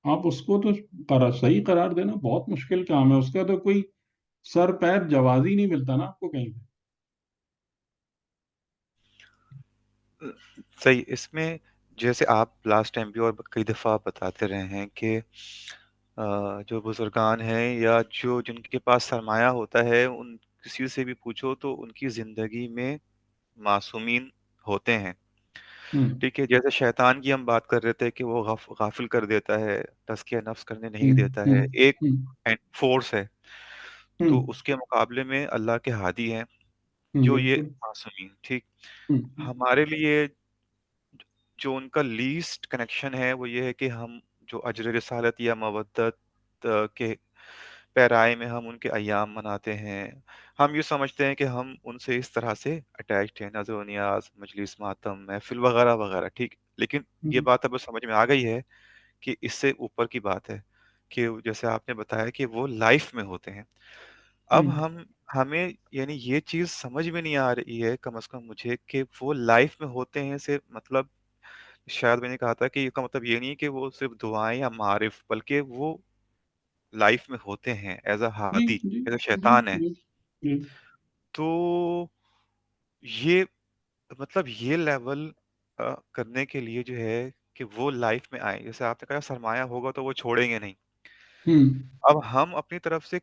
آپ اس کو تو صحیح قرار دینا بہت مشکل کام ہے. اس کا تو کوئی سر پیر جواز ہی نہیں ملتا نا آپ کو کہیں پہ. صحیح. اس میں جیسے آپ لاسٹ ٹائم بھی اور کئی دفعہ بتاتے رہے ہیں کہ جو بزرگان ہیں یا جن کے پاس سرمایہ ہوتا ہے، ان کسی سے بھی پوچھو تو ان کی زندگی میں معصومین ہوتے ہیں. ہوں ٹھیک ہے. جیسے شیطان کی ہم بات کر رہے تھے کہ وہ غافل کر دیتا ہے، تزکیہ نفس کرنے نہیں ہوں دیتا ہے، ہوں ایک ہوں فورس ہے. ہوں تو اس کے مقابلے میں اللہ کے ہادی ہیں جو یہ بالکل. معصومین. ٹھیک. ہوں ہمارے لیے جو ان کا لیسٹ کنیکشن ہے وہ یہ ہے کہ ہم جو اجر رسالت یا مودت کے پیرائے میں ہم ان کے ایام مناتے ہیں. ہم یہ سمجھتے ہیں کہ ہم ان سے اس طرح سے اٹیچڈ ہیں، نظر و نیاز، مجلس ماتم، محفل وغیرہ وغیرہ. ٹھیک. لیکن یہ ہوں بات اب سمجھ میں آ گئی ہے کہ اس سے اوپر کی بات ہے. کہ جیسے آپ نے بتایا کہ وہ لائف میں ہوتے ہیں. اب ہمیں یعنی یہ چیز سمجھ میں نہیں آ رہی ہے کم از کم مجھے کہ وہ لائف میں ہوتے ہیں سے مطلب شاید میں نے کہا تھا کہ اس کا مطلب یہ نہیں کہ وہ صرف دعائیں یا معارف بلکہ وہ لائف میں ہوتے ہیں as a G Hadi G as a جی شیطان ہے. جی جی تو یہ مطلب یہ لیول کرنے کے لیے جو ہے کہ وہ لائف میں آئیں جیسے آپ نے کہا سرمایہ ہوگا تو وہ چھوڑیں گے نہیں. ہوں اب ہم اپنی طرف سے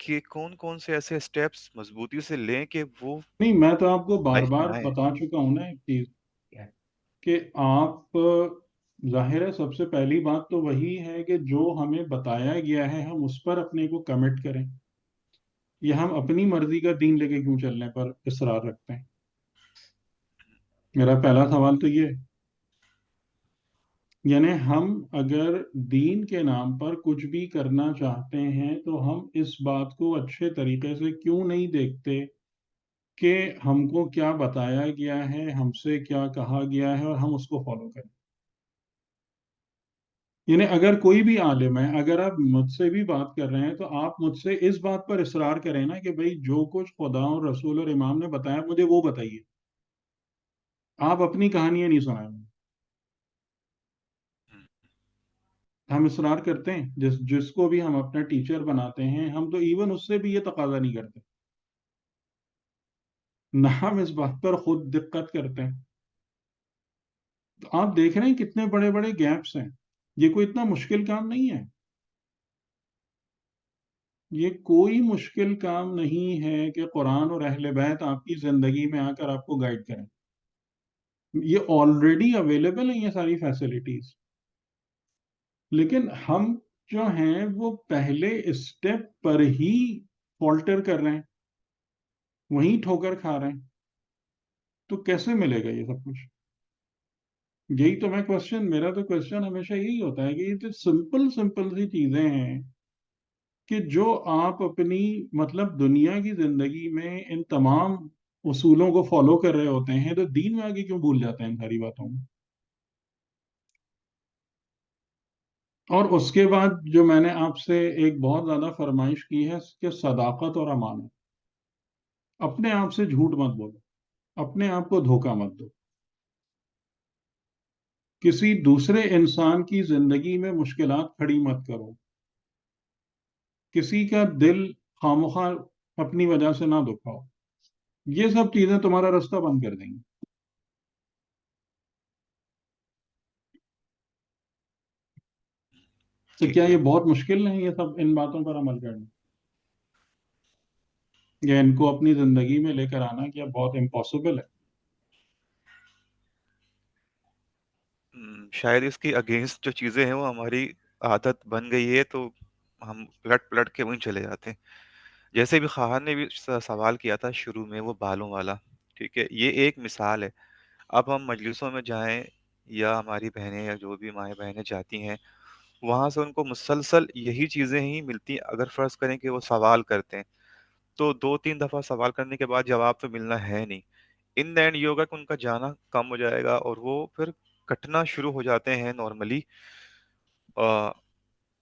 کہ کون کون سے ایسے اسٹیپس مضبوطی سے لیں کہ وہ نہیں، میں تو آپ کو بار لائف میں بار آئیں. بتا چکا ہوں نا ایک چیز Yeah. کہ آپ ظاہر ہے سب سے پہلی بات تو وہی ہے کہ جو ہمیں بتایا گیا ہے ہم اس پر اپنے کو کمٹ کریں یا ہم اپنی مرضی کا دین لے کے کیوں چلنے پر اصرار رکھتے ہیں. میرا پہلا سوال تو یہ ہے. یعنی ہم اگر دین کے نام پر کچھ بھی کرنا چاہتے ہیں تو ہم اس بات کو اچھے طریقے سے کیوں نہیں دیکھتے کہ ہم کو کیا بتایا گیا ہے، ہم سے کیا کہا گیا ہے اور ہم اس کو فالو کریں. یعنی اگر کوئی بھی عالم ہے، اگر آپ مجھ سے بھی بات کر رہے ہیں تو آپ مجھ سے اس بات پر اصرار کریں نا کہ بھئی جو کچھ خدا اور رسول اور امام نے بتایا مجھے وہ بتائیے. آپ اپنی کہانیاں نہیں سنائیں. ہم اصرار کرتے ہیں جس کو بھی ہم اپنا ٹیچر بناتے ہیں ہم تو ایون اس سے بھی یہ تقاضا نہیں کرتے نہ ہم اس بات پر خود دقت کرتے ہیں. تو آپ دیکھ رہے ہیں کتنے بڑے بڑے گیپس ہیں. یہ کوئی اتنا مشکل کام نہیں ہے. یہ کوئی مشکل کام نہیں ہے کہ قرآن اور اہل بیت آپ کی زندگی میں آ کر آپ کو گائیڈ کریں. یہ آلریڈی اویلیبل ہیں یہ ساری فیسلٹیز. لیکن ہم جو ہیں وہ پہلے اسٹیپ پر ہی فالٹر کر رہے ہیں، وہیں ٹھوکر کھا رہے ہیں. تو کیسے ملے گا یہ سب کچھ؟ یہی تو میرا تو کوشچن ہمیشہ یہی ہوتا ہے کہ یہ تو سمپل سمپل سی چیزیں ہیں کہ جو آپ اپنی مطلب دنیا کی زندگی میں ان تمام اصولوں کو فالو کر رہے ہوتے ہیں تو دین میں آگے کیوں بھول جاتے ہیں ان ساری باتوں میں. اور اس کے بعد جو میں نے آپ سے ایک بہت زیادہ فرمائش کی ہے کہ صداقت اور امانت. اپنے آپ سے جھوٹ مت بولو، اپنے آپ کو دھوکہ مت دو. کسی دوسرے انسان کی زندگی میں مشکلات کھڑی مت کرو. کسی کا دل خواہ اپنی وجہ سے نہ دکھاؤ. یہ سب چیزیں تمہارا راستہ بند کر دیں گی. تو کیا ٹھیک ہے. یہ بہت مشکل نہیں یہ سب ان باتوں پر عمل کرنا یا ان کو اپنی زندگی میں لے کر آنا کیا بہت امپاسبل ہے؟ شاید اس کی اگینسٹ جو چیزیں ہیں وہ ہماری عادت بن گئی ہے تو ہم پلٹ پلٹ کے وہیں چلے جاتے ہیں. جیسے بھی خواہر نے بھی سوال کیا تھا شروع میں وہ بالوں والا. ٹھیک ہے یہ ایک مثال ہے. اب ہم مجلسوں میں جائیں یا ہماری بہنیں یا جو بھی مائیں بہنیں جاتی ہیں وہاں سے ان کو مسلسل یہی چیزیں ہی ملتی ہیں. اگر فرض کریں کہ وہ سوال کرتے ہیں تو 2-3 دفعہ سوال کرنے کے بعد جواب تو ملنا ہے نہیں. ان دا اینڈ یہ ہوگا کہ ان کا جانا کم ہو جائے گا اور وہ پھر کٹنا شروع ہو جاتے ہیں نارملی.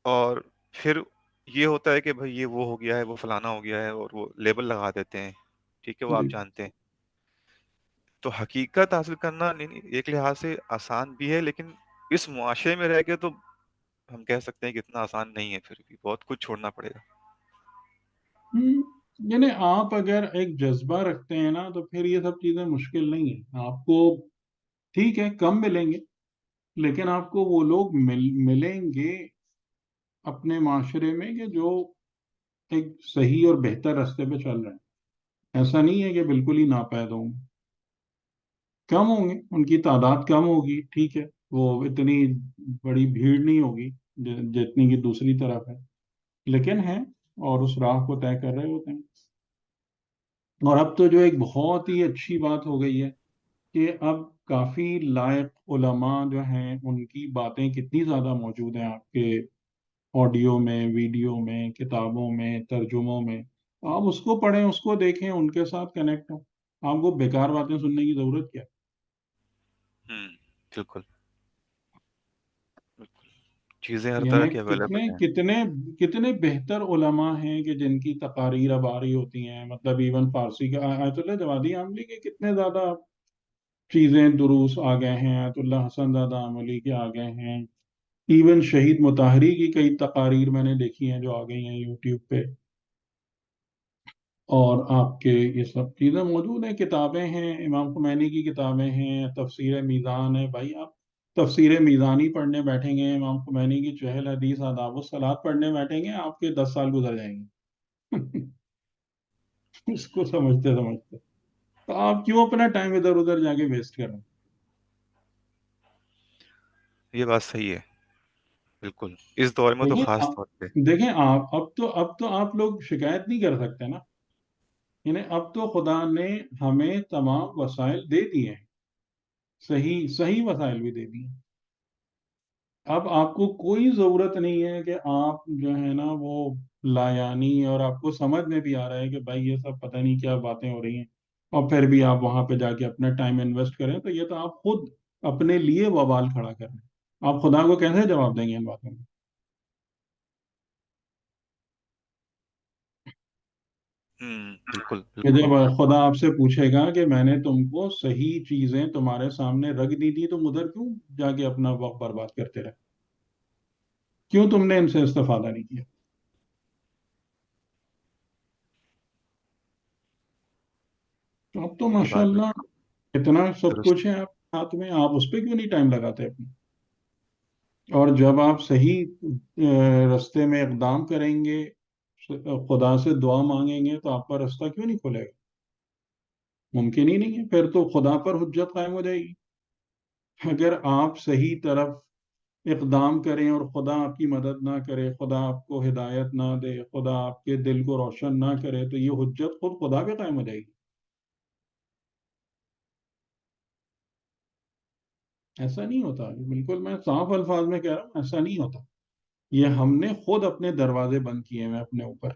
اور پھر یہ ہوتا ہے کہ بھئی یہ وہ ہو گیا ہے وہ فلانا ہو گیا ہے اور وہ لیبل لگا دیتے ہیں. ٹھیک ہے وہ جی آپ جانتے ہیں. تو حقیقت حاصل کرنا ایک لحاظ سے آسان بھی ہے لیکن اس معاشرے میں رہ کے تو ہم کہہ سکتے ہیں کہ اتنا آسان نہیں ہے. پھر بھی بہت کچھ چھوڑنا پڑے گا. ہم، یعنی آپ اگر ایک جذبہ رکھتے ہیں نا تو پھر یہ سب چیزیں مشکل نہیں ہیں. آپ کو ٹھیک ہے کم ملیں گے لیکن آپ کو وہ لوگ ملیں گے اپنے معاشرے میں کہ جو ایک صحیح اور بہتر راستے پہ چل رہے ہیں. ایسا نہیں ہے کہ بالکل ہی ناپید ہوں گے. کم ہوں گے، ان کی تعداد کم ہوگی ٹھیک ہے، وہ اتنی بڑی بھیڑ نہیں ہوگی جتنی کہ دوسری طرف ہے، لیکن ہیں اور اس راہ کو طے کر رہے ہوتے ہیں. اور اب تو جو ایک بہت ہی اچھی بات ہو گئی ہے کہ اب کافی لائق علماء جو ہیں ان کی باتیں کتنی زیادہ موجود ہیں آپ کے آڈیو میں، ویڈیو میں، کتابوں میں، ترجموں میں. آپ اس کو پڑھیں، اس کو دیکھیں، ان کے ساتھ کنیکٹ ہوں. آپ کو بیکار باتیں سننے کی ضرورت کیا ہے؟ بالکل بالکل. چیزیں ہر طرح یعنی کی اویلیبل ہیں. کتنے بہتر علماء ہیں کہ جن کی تقاریر اب آ رہی ہوتی ہیں، مطلب ایون فارسی کا آیت اللہ جوادی عاملی کے کتنے زیادہ چیزیں دروس آ گئے ہیں، آیت اللہ حسن زادہ عاملی کے آ گئے ہیں، ایون شہید مطہری کی کئی تقاریر میں نے دیکھی ہیں جو آ گئی ہیں یوٹیوب پہ، اور آپ کے یہ سب چیزیں موجود ہیں، کتابیں ہیں، امام خمینی کی کتابیں ہیں، تفسیر میزان ہے. بھائی آپ تفسیر میزانی پڑھنے بیٹھیں گے، امام خمینی کی 40 حدیث آداب الصلاۃ پڑھنے بیٹھیں گے، آپ کے 10 سال گزر جائیں گے اس کو سمجھتے سمجھتے. تو آپ کیوں اپنا ٹائم ادھر ادھر جا کے ویسٹ کریں؟ یہ بات صحیح ہے بالکل، اس دور میں تو خاص طور پہ. دیکھیں آپ اب تو آپ لوگ شکایت نہیں کر سکتے نا، یعنی اب تو خدا نے ہمیں تمام وسائل دے دیے ہیں، صحیح وسائل بھی دے دیے ہیں. اب آپ کو کوئی ضرورت نہیں ہے کہ آپ جو ہے نا وہ لایانی، اور آپ کو سمجھ میں بھی آ رہا ہے کہ بھائی یہ سب پتہ نہیں کیا باتیں ہو رہی ہیں، اور پھر بھی آپ وہاں پہ جا کے اپنا ٹائم انویسٹ کریں، تو یہ تو آپ خود اپنے لیے وبال کھڑا کر رہے ہیں. آپ خدا کو کیسے جواب دیں گے ان باتوں میں؟ بالکل کہ بالکل. جب خدا آپ سے پوچھے گا کہ میں نے تم کو صحیح چیزیں تمہارے سامنے رکھ دی تھی، تم ادھر کیوں جا کے اپنا وقت برباد کرتے رہے؟ کیوں تم نے ان سے استفادہ نہیں کیا؟ تو اب تو یہ بات ماشاءاللہ اتنا سب درست. کچھ ہے آپ کے ہاتھ میں، آپ اس پہ کیوں نہیں ٹائم لگاتے اپنے؟ اور جب آپ صحیح رستے میں اقدام کریں گے، خدا سے دعا مانگیں گے، تو آپ کا رستہ کیوں نہیں کھلے گا؟ ممکن ہی نہیں ہے. پھر تو خدا پر حجت قائم ہو جائے گی. اگر آپ صحیح طرف اقدام کریں اور خدا آپ کی مدد نہ کرے، خدا آپ کو ہدایت نہ دے، خدا آپ کے دل کو روشن نہ کرے، تو یہ حجت خود خدا پہ قائم ہو جائے گی. ایسا نہیں ہوتا، بالکل میں صاف الفاظ میں کہہ رہا ہوں، ایسا نہیں ہوتا. یہ ہم نے خود اپنے دروازے بند کیے ہیں اپنے اوپر.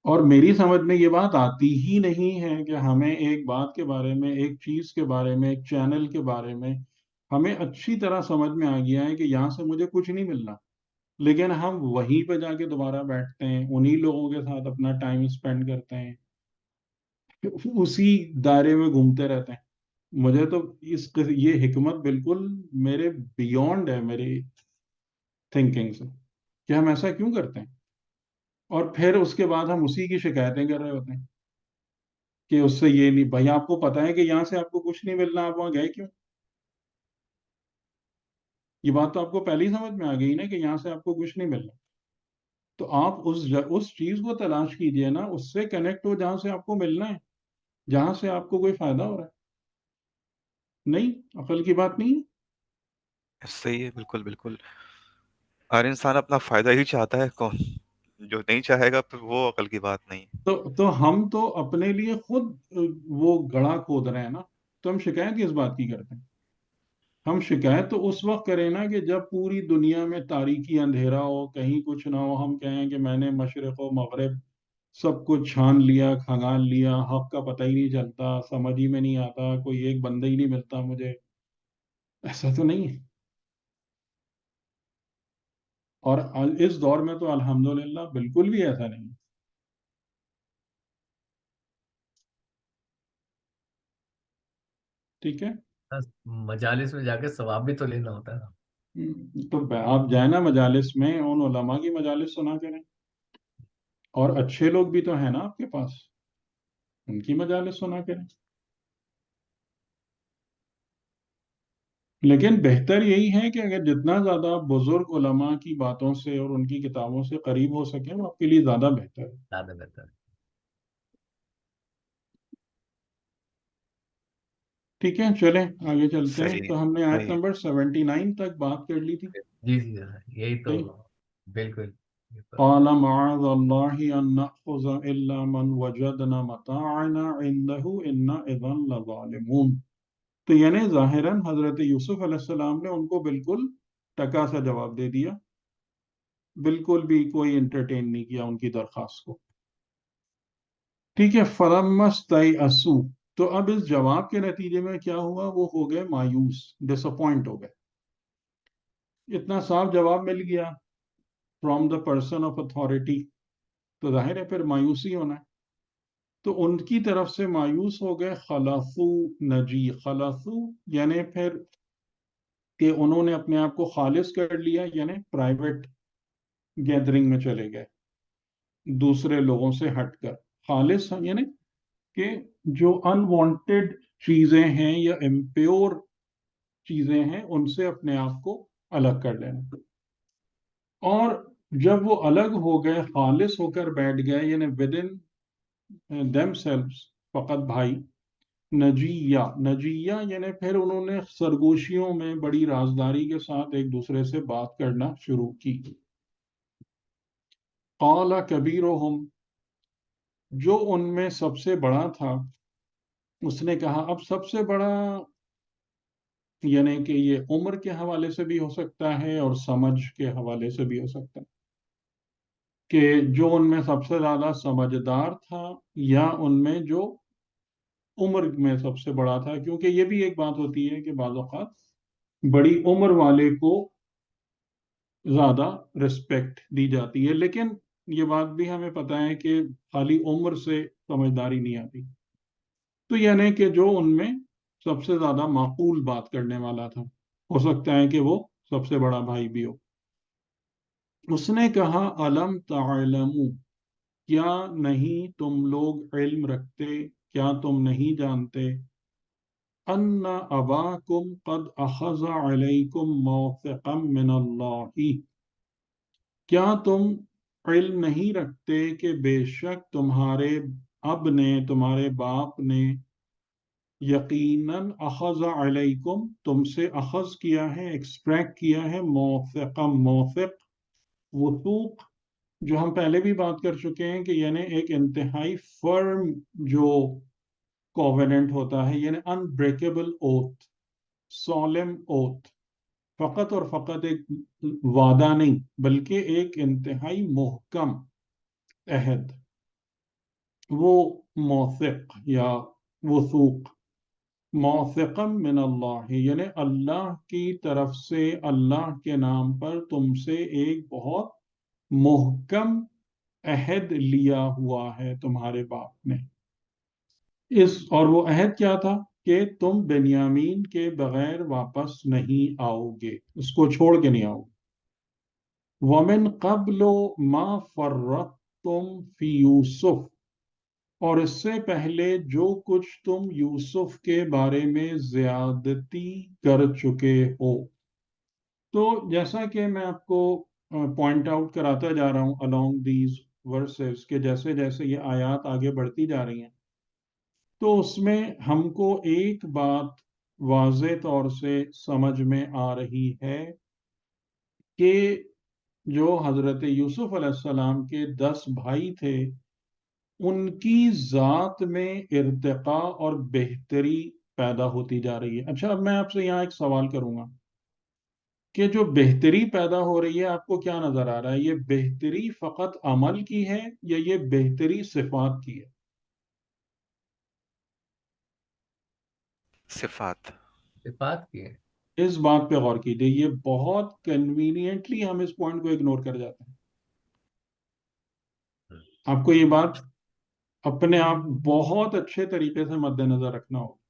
اور میری سمجھ میں یہ بات آتی ہی نہیں ہے کہ ہمیں ایک بات کے بارے میں، ایک چیز کے بارے میں، ایک چینل کے بارے میں ہمیں اچھی طرح سمجھ میں آ گیا ہے کہ یہاں سے مجھے کچھ نہیں ملنا، لیکن ہم وہیں پہ جا کے دوبارہ بیٹھتے ہیں، انہی لوگوں کے ساتھ اپنا ٹائم اسپینڈ کرتے ہیں، اسی دائرے میں گھومتے رہتے ہیں. مجھے تو یہ حکمت بالکل میرے بیونڈ ہے میری تھنکنگ سے، کہ ہم ایسا کیوں کرتے ہیں. اور پھر اس کے بعد ہم اسی کی شکایتیں کر رہے ہوتے ہیں کہ اس سے یہ نہیں. بھائی آپ کو پتا ہے کہ یہاں سے آپ کو کچھ نہیں ملنا، آپ وہاں گئے کیوں؟ یہ بات تو آپ کو پہلے ہی سمجھ میں آ گئی نا کہ یہاں سے آپ کو کچھ نہیں ملنا. تو آپ اس چیز کو تلاش کیجئے نا، اس سے کنیکٹ ہو جہاں سے آپ کو ملنا ہے، جہاں سے آپ کو کوئی فائدہ ہو رہا ہے. نہیں، عقل کی بات نہیں ہے. صحیح ہے، بالکل بالکل. ہر انسان اپنا فائدہ ہی چاہتا ہے، کون جو نہیں چاہے گا پھر وہ عقل کی بات نہیں. تو ہم تو اپنے لیے خود وہ گڑھا کھود رہے ہیں نا. تو ہم شکایت کس بات کی کرتے ہیں؟ ہم شکایت تو اس وقت کریں نا کہ جب پوری دنیا میں تاریکی اندھیرا ہو، کہیں کچھ نہ ہو، ہم کہیں کہ میں نے مشرق و مغرب سب کچھ چھان لیا، کھنگال لیا، حق کا پتہ ہی نہیں چلتا، سمجھ ہی میں نہیں آتا، کوئی ایک بندہ ہی نہیں ملتا مجھے. ایسا تو نہیں ہے. اور اس دور میں تو الحمدللہ بالکل بھی ایسا نہیں ہے. ٹھیک ہے. بس مجالس میں جا کے ثواب بھی تو لینا ہوتا ہے. تو آپ جائیں نا مجالس میں، ان علماء کی مجالس سنا کریں، اور اچھے لوگ بھی تو ہیں نا آپ کے پاس، ان کی مجالس سنا کریں. لیکن بہتر یہی ہے کہ اگر جتنا زیادہ بزرگ علماء کی باتوں سے اور ان کی کتابوں سے قریب ہو سکیں، وہ آپ کے لیے زیادہ بہتر ہے. زیادہ بہتر ہے. ٹھیک ہے، چلیں آگے چلتے ہیں. صحیح تو ہم نے آیت صحیح. نمبر 79 تک بات کر لی تھی. جی جی یہی تو صحیح. بالکل. یہ تو قال معاذ اللہ ان نأخذ الا من وجدنا متاعنا عنده انا اذا لظالمون. تو یعنی ظاہراً حضرت یوسف علیہ السلام نے ان کو بالکل ٹکا سا جواب دے دیا، بالکل بھی کوئی انٹرٹین نہیں کیا ان کی درخواست کو. ٹھیک ہے. فَلَمَّا اسْتَيْأَسُوا، تو اب اس جواب کے نتیجے میں کیا ہوا؟ وہ ہو گئے مایوس، ڈس اپوائنٹ ہو گئے. اتنا صاف جواب مل گیا from the person of authority, تو ظاہر ہے پھر مایوسی ہونا ہے. تو ان کی طرف سے مایوس ہو گئے. خلفو نجی، خلفو یعنی پھر کہ انہوں نے اپنے آپ کو خالص کر لیا، یعنی پرائیویٹ گیدرنگ میں چلے گئے دوسرے لوگوں سے ہٹ کر. خالص یعنی کہ جو انوانٹیڈ چیزیں ہیں یا امپیور چیزیں ہیں ان سے اپنے آپ کو الگ کر لینا. اور جب وہ الگ ہو گئے، خالص ہو کر بیٹھ گئے، یعنی ود ان دیم سیلفز، فقط بھائی. نجیہ، نجیہ یعنی پھر انہوں نے سرگوشیوں میں بڑی رازداری کے ساتھ ایک دوسرے سے بات کرنا شروع کی. قال کبیرہم، جو ان میں سب سے بڑا تھا، اس نے کہا. اب سب سے بڑا یعنی کہ یہ عمر کے حوالے سے بھی ہو سکتا ہے اور سمجھ کے حوالے سے بھی ہو سکتا ہے، کہ جو ان میں سب سے زیادہ سمجھدار تھا یا ان میں جو عمر میں سب سے بڑا تھا. کیونکہ یہ بھی ایک بات ہوتی ہے کہ بعض اوقات بڑی عمر والے کو زیادہ رسپیکٹ دی جاتی ہے، لیکن یہ بات بھی ہمیں پتہ ہے کہ خالی عمر سے سمجھداری نہیں آتی. تو یعنی کہ جو ان میں سب سے زیادہ معقول بات کرنے والا تھا، ہو سکتا ہے کہ وہ سب سے بڑا بھائی بھی ہو. اس نے کہا علم تعلموا، کیا نہیں تم لوگ علم رکھتے، کیا تم نہیں جانتے، ان اباکم قد اخذ علیکم موثقا من اللہ، کیا تم علم نہیں رکھتے کہ بے شک تمہارے اب نے، تمہارے باپ نے، یقیناً اخذ علیکم تم سے اخذ کیا ہے، ایکسٹریکٹ کیا ہے، موثقا، موثق، وثوق جو ہم پہلے بھی بات کر چکے ہیں کہ یعنی ایک انتہائی فرم جو کووننٹ ہوتا ہے، یعنی انبریکیبل اوتھ، سولم اوتھ، فقط اور فقط ایک وعدہ نہیں بلکہ ایک انتہائی محکم عہد، وہ موثق یا وثوق. موثقا من اللہ یعنی اللہ کی طرف سے، اللہ کے نام پر تم سے ایک بہت محکم عہد لیا ہوا ہے تمہارے باپ نے. اور وہ عہد کیا تھا کہ تم بنیامین کے بغیر واپس نہیں آؤ گے، اس کو چھوڑ کے نہیں آؤ گے. وَمِن قَبْلُ مَا فَرَّطْتُمْ فِي یوسف، اور اس سے پہلے جو کچھ تم یوسف کے بارے میں زیادتی کر چکے ہو. تو جیسا کہ میں آپ کو پوائنٹ آؤٹ کراتا جا رہا ہوں along these verses کہ جیسے جیسے یہ آیات آگے بڑھتی جا رہی ہیں تو اس میں ہم کو ایک بات واضح طور سے سمجھ میں آ رہی ہے کہ جو حضرت یوسف علیہ السلام کے 10 بھائی تھے، ان کی ذات میں ارتقاء اور بہتری پیدا ہوتی جا رہی ہے. اچھا، اب میں آپ سے یہاں ایک سوال کروں گا کہ جو بہتری پیدا ہو رہی ہے آپ کو کیا نظر آ رہا ہے؟ یہ بہتری فقط عمل کی ہے یا یہ بہتری صفات کی ہے؟ صفات. صفات کی ہے. اس بات پہ غور کیجیے، یہ بہت کنوینئنٹلی ہم اس پوائنٹ کو اگنور کر جاتے ہیں. آپ کو یہ بات اپنے آپ بہت اچھے طریقے سے مد نظر رکھنا ہوگا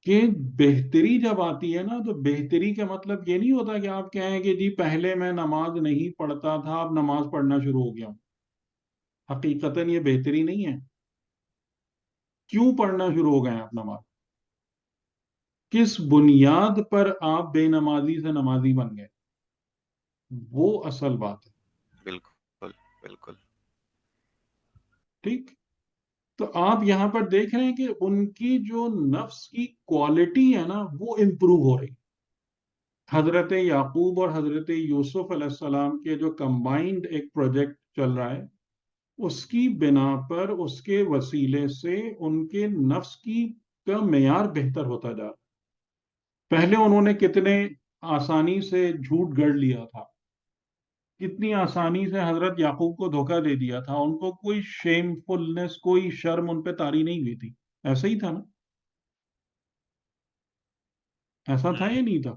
کہ بہتری جب آتی ہے نا تو بہتری کا مطلب یہ نہیں ہوتا کہ آپ کہیں کہ جی پہلے میں نماز نہیں پڑھتا تھا اب نماز پڑھنا شروع ہو گیا ہوں. حقیقتاً یہ بہتری نہیں ہے. کیوں پڑھنا شروع ہو گئے ہیں آپ نماز؟ کس بنیاد پر آپ بے نمازی سے نمازی بن گئے؟ وہ اصل بات ہے. بالکل بالکل. ٹھیک. تو آپ یہاں پر دیکھ رہے ہیں کہ ان کی جو نفس کی کوالٹی ہے نا وہ امپروو ہو رہی. حضرت یعقوب اور حضرت یوسف علیہ السلام کے جو کمبائنڈ ایک پروجیکٹ چل رہا ہے اس کی بنا پر، اس کے وسیلے سے ان کے نفس کا معیار بہتر ہوتا جا رہا. پہلے انہوں نے کتنے آسانی سے جھوٹ گڑھ لیا تھا، کتنی آسانی سے حضرت یعقوب کو دھوکہ دے دیا تھا، ان کو کوئی شیم فلنس، کوئی شرم ان پہ طاری نہیں ہوئی تھی. ایسا ہی تھا نا. ایسا تھا یا نہیں تھا؟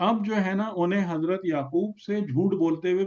اب جو ہے نا انہیں حضرت یعقوب سے جھوٹ بولتے ہوئے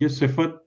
یہ صفات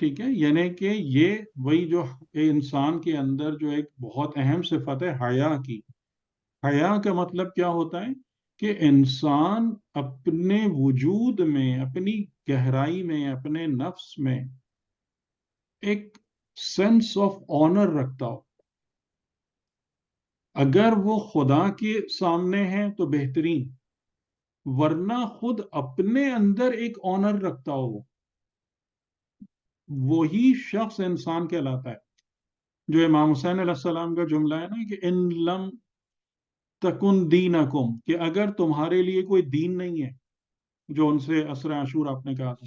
ٹھیک ہے، یعنی کہ یہ وہی جو انسان کے اندر جو ایک بہت اہم صفت ہے حیا کی. حیا کا مطلب کیا ہوتا ہے کہ انسان اپنے وجود میں، اپنی گہرائی میں، اپنے نفس میں ایک سینس آف آنر رکھتا ہو. اگر وہ خدا کے سامنے ہے تو بہترین، ورنہ خود اپنے اندر ایک آنر رکھتا ہو، وہی شخص انسان کہلاتا ہے. جو امام حسین علیہ السلام کا جملہ ہے نا کہ ان لم تکن دینکم، کہ اگر تمہارے لیے کوئی دین نہیں ہے، جو ان سے عصر عاشور آپ نے کہا تھا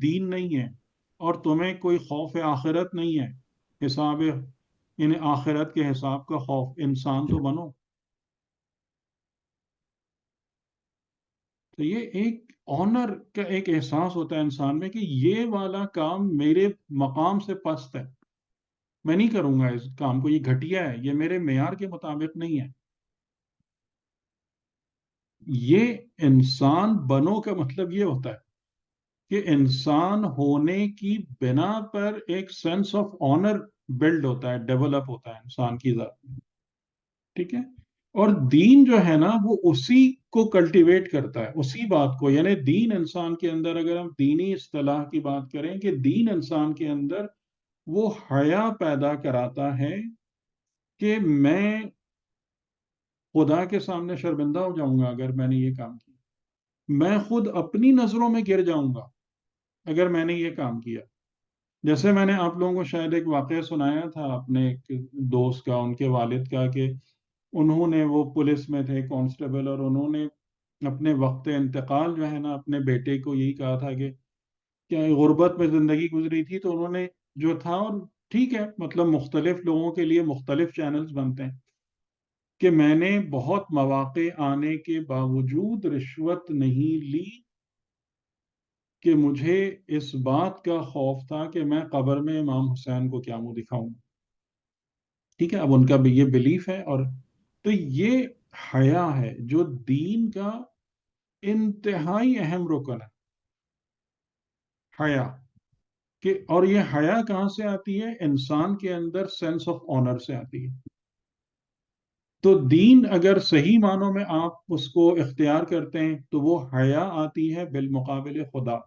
دین نہیں ہے اور تمہیں کوئی خوف آخرت نہیں ہے، حساب یعنی آخرت کے حساب کا خوف، انسان تو بنو. تو یہ ایک آنر کا ایک احساس ہوتا ہے انسان میں کہ یہ والا کام میرے مقام سے پست ہے، میں نہیں کروں گا اس کام کو، یہ گھٹیا ہے، یہ میرے معیار کے مطابق نہیں ہے. یہ انسان بنو کا مطلب یہ ہوتا ہے کہ انسان ہونے کی بنا پر ایک سینس آف آنر بلڈ ہوتا ہے، ڈیولپ ہوتا ہے انسان کی ذات میں. ٹھیک ہے. اور دین جو ہے نا وہ اسی کو کلٹیویٹ کرتا ہے، اسی بات کو. یعنی دین انسان کے اندر، اگر ہم دینی اصطلاح کی بات کریں کہ دین انسان کے اندر وہ حیا پیدا کراتا ہے کہ میں خدا کے سامنے شرمندہ ہو جاؤں گا اگر میں نے یہ کام کیا. میں خود اپنی نظروں میں گر جاؤں گا اگر میں نے یہ کام کیا. جیسے میں نے آپ لوگوں کو شاید ایک واقعہ سنایا تھا اپنے ایک دوست کا، ان کے والد کا، کہ انہوں نے، وہ پولیس میں تھے کانسٹیبل، اور انہوں نے اپنے وقت انتقال جو ہے نا اپنے بیٹے کو یہی کہا تھا کہ کیا غربت میں زندگی گزری تھی تو انہوں نے جو تھا، اور ٹھیک ہے مطلب مختلف لوگوں کے لیے مختلف چینلز بنتے ہیں، کہ میں نے بہت مواقع آنے کے باوجود رشوت نہیں لی کہ مجھے اس بات کا خوف تھا کہ میں قبر میں امام حسین کو کیا منہ دکھاؤں. ٹھیک ہے، اب ان کا بھی یہ بلیف ہے. اور تو یہ حیا ہے جو دین کا انتہائی اہم رکن ہے، حیا. کہ اور یہ حیا کہاں سے آتی ہے؟ انسان کے اندر سینس آف آنر سے آتی ہے. تو دین اگر صحیح معنوں میں آپ اس کو اختیار کرتے ہیں تو وہ حیا آتی ہے بالمقابل خدا.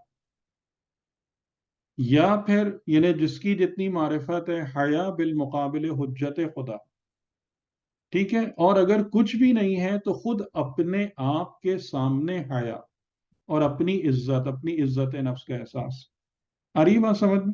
یا پھر یعنی جس کی جتنی معرفت ہے، حیا بالمقابل حجت خدا. ٹھیک ہے. اور اگر کچھ بھی نہیں ہے تو خود اپنے آپ کے سامنے حیا اور اپنی عزت نفس کا احساس. آ رہی بات سمجھ میں؟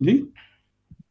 جی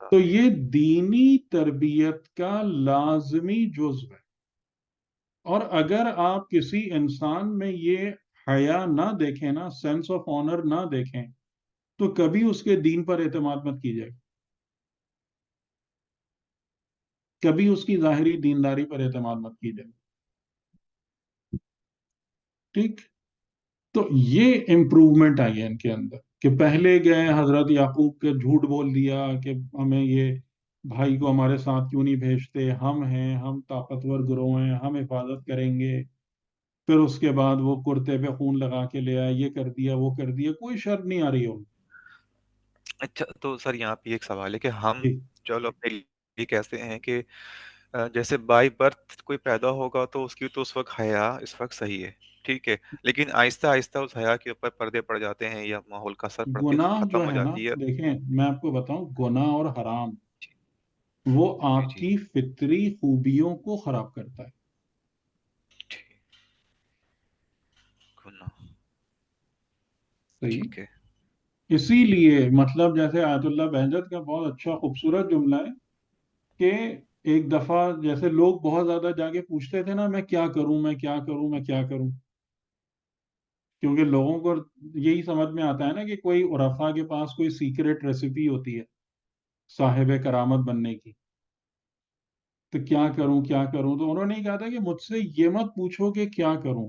تو یہ دینی تربیت کا لازمی جزو ہے. اور اگر آپ کسی انسان میں یہ حیا نہ دیکھیں نا، سینس آف آنر نہ دیکھیں، تو کبھی اس کے دین پر اعتماد مت کیجیے، کبھی اس کی ظاہری دینداری پر اعتماد مت کیجیے. ٹھیک. تو یہ امپروومنٹ آئی ہے ان کے اندر کہ پہلے گئے حضرت یعقوب کے جھوٹ بول دیا کہ ہمیں یہ بھائی کو ہمارے ساتھ کیوں نہیں بھیجتے، ہم ہیں، ہم طاقتور گروہ ہیں، ہم حفاظت کریں گے. پھر اس کے بعد وہ کرتے پہ خون لگا کے لے آئے، یہ کر دیا وہ کر دیا، کوئی شرم نہیں آ رہی ہو. اچھا تو سر یہاں پہ ایک سوال ہے کہ ہم جی چلو اپنے لیے کہتے ہیں کہ جیسے بائی برتھ کوئی پیدا ہوگا تو اس کی تو اس وقت حیا اس وقت صحیح ہے، ٹھیک ہے، لیکن آہستہ آہستہ اس حیا کے اوپر پردے پڑ جاتے ہیں یا ماحول کا اثر پڑ کے گناہ جو ختم ہو ہے نا، جاتی ہے۔ دیکھیں میں آپ کو بتاؤں، گناہ اور حرام وہ جی آپ جی کی فطری خوبیوں کو خراب کرتا ہے. ٹھیک، گناہ، صحیح. ٹھیک ہے۔ اسی لیے مطلب جیسے آیت اللہ بہجت کا بہت اچھا خوبصورت جملہ ہے کہ ایک دفعہ جیسے لوگ بہت زیادہ جا کے پوچھتے تھے نا، میں کیا کروں، میں کیا کروں، میں کیا کروں. کیونکہ لوگوں کو یہی سمجھ میں آتا ہے نا کہ کوئی عرفا کے پاس کوئی سیکریٹ ریسیپی ہوتی ہے صاحب کرامت بننے کی. تو کیا کروں کیا کروں، تو انہوں نے کہا تھا کہ مجھ سے یہ مت پوچھو کہ کیا کروں،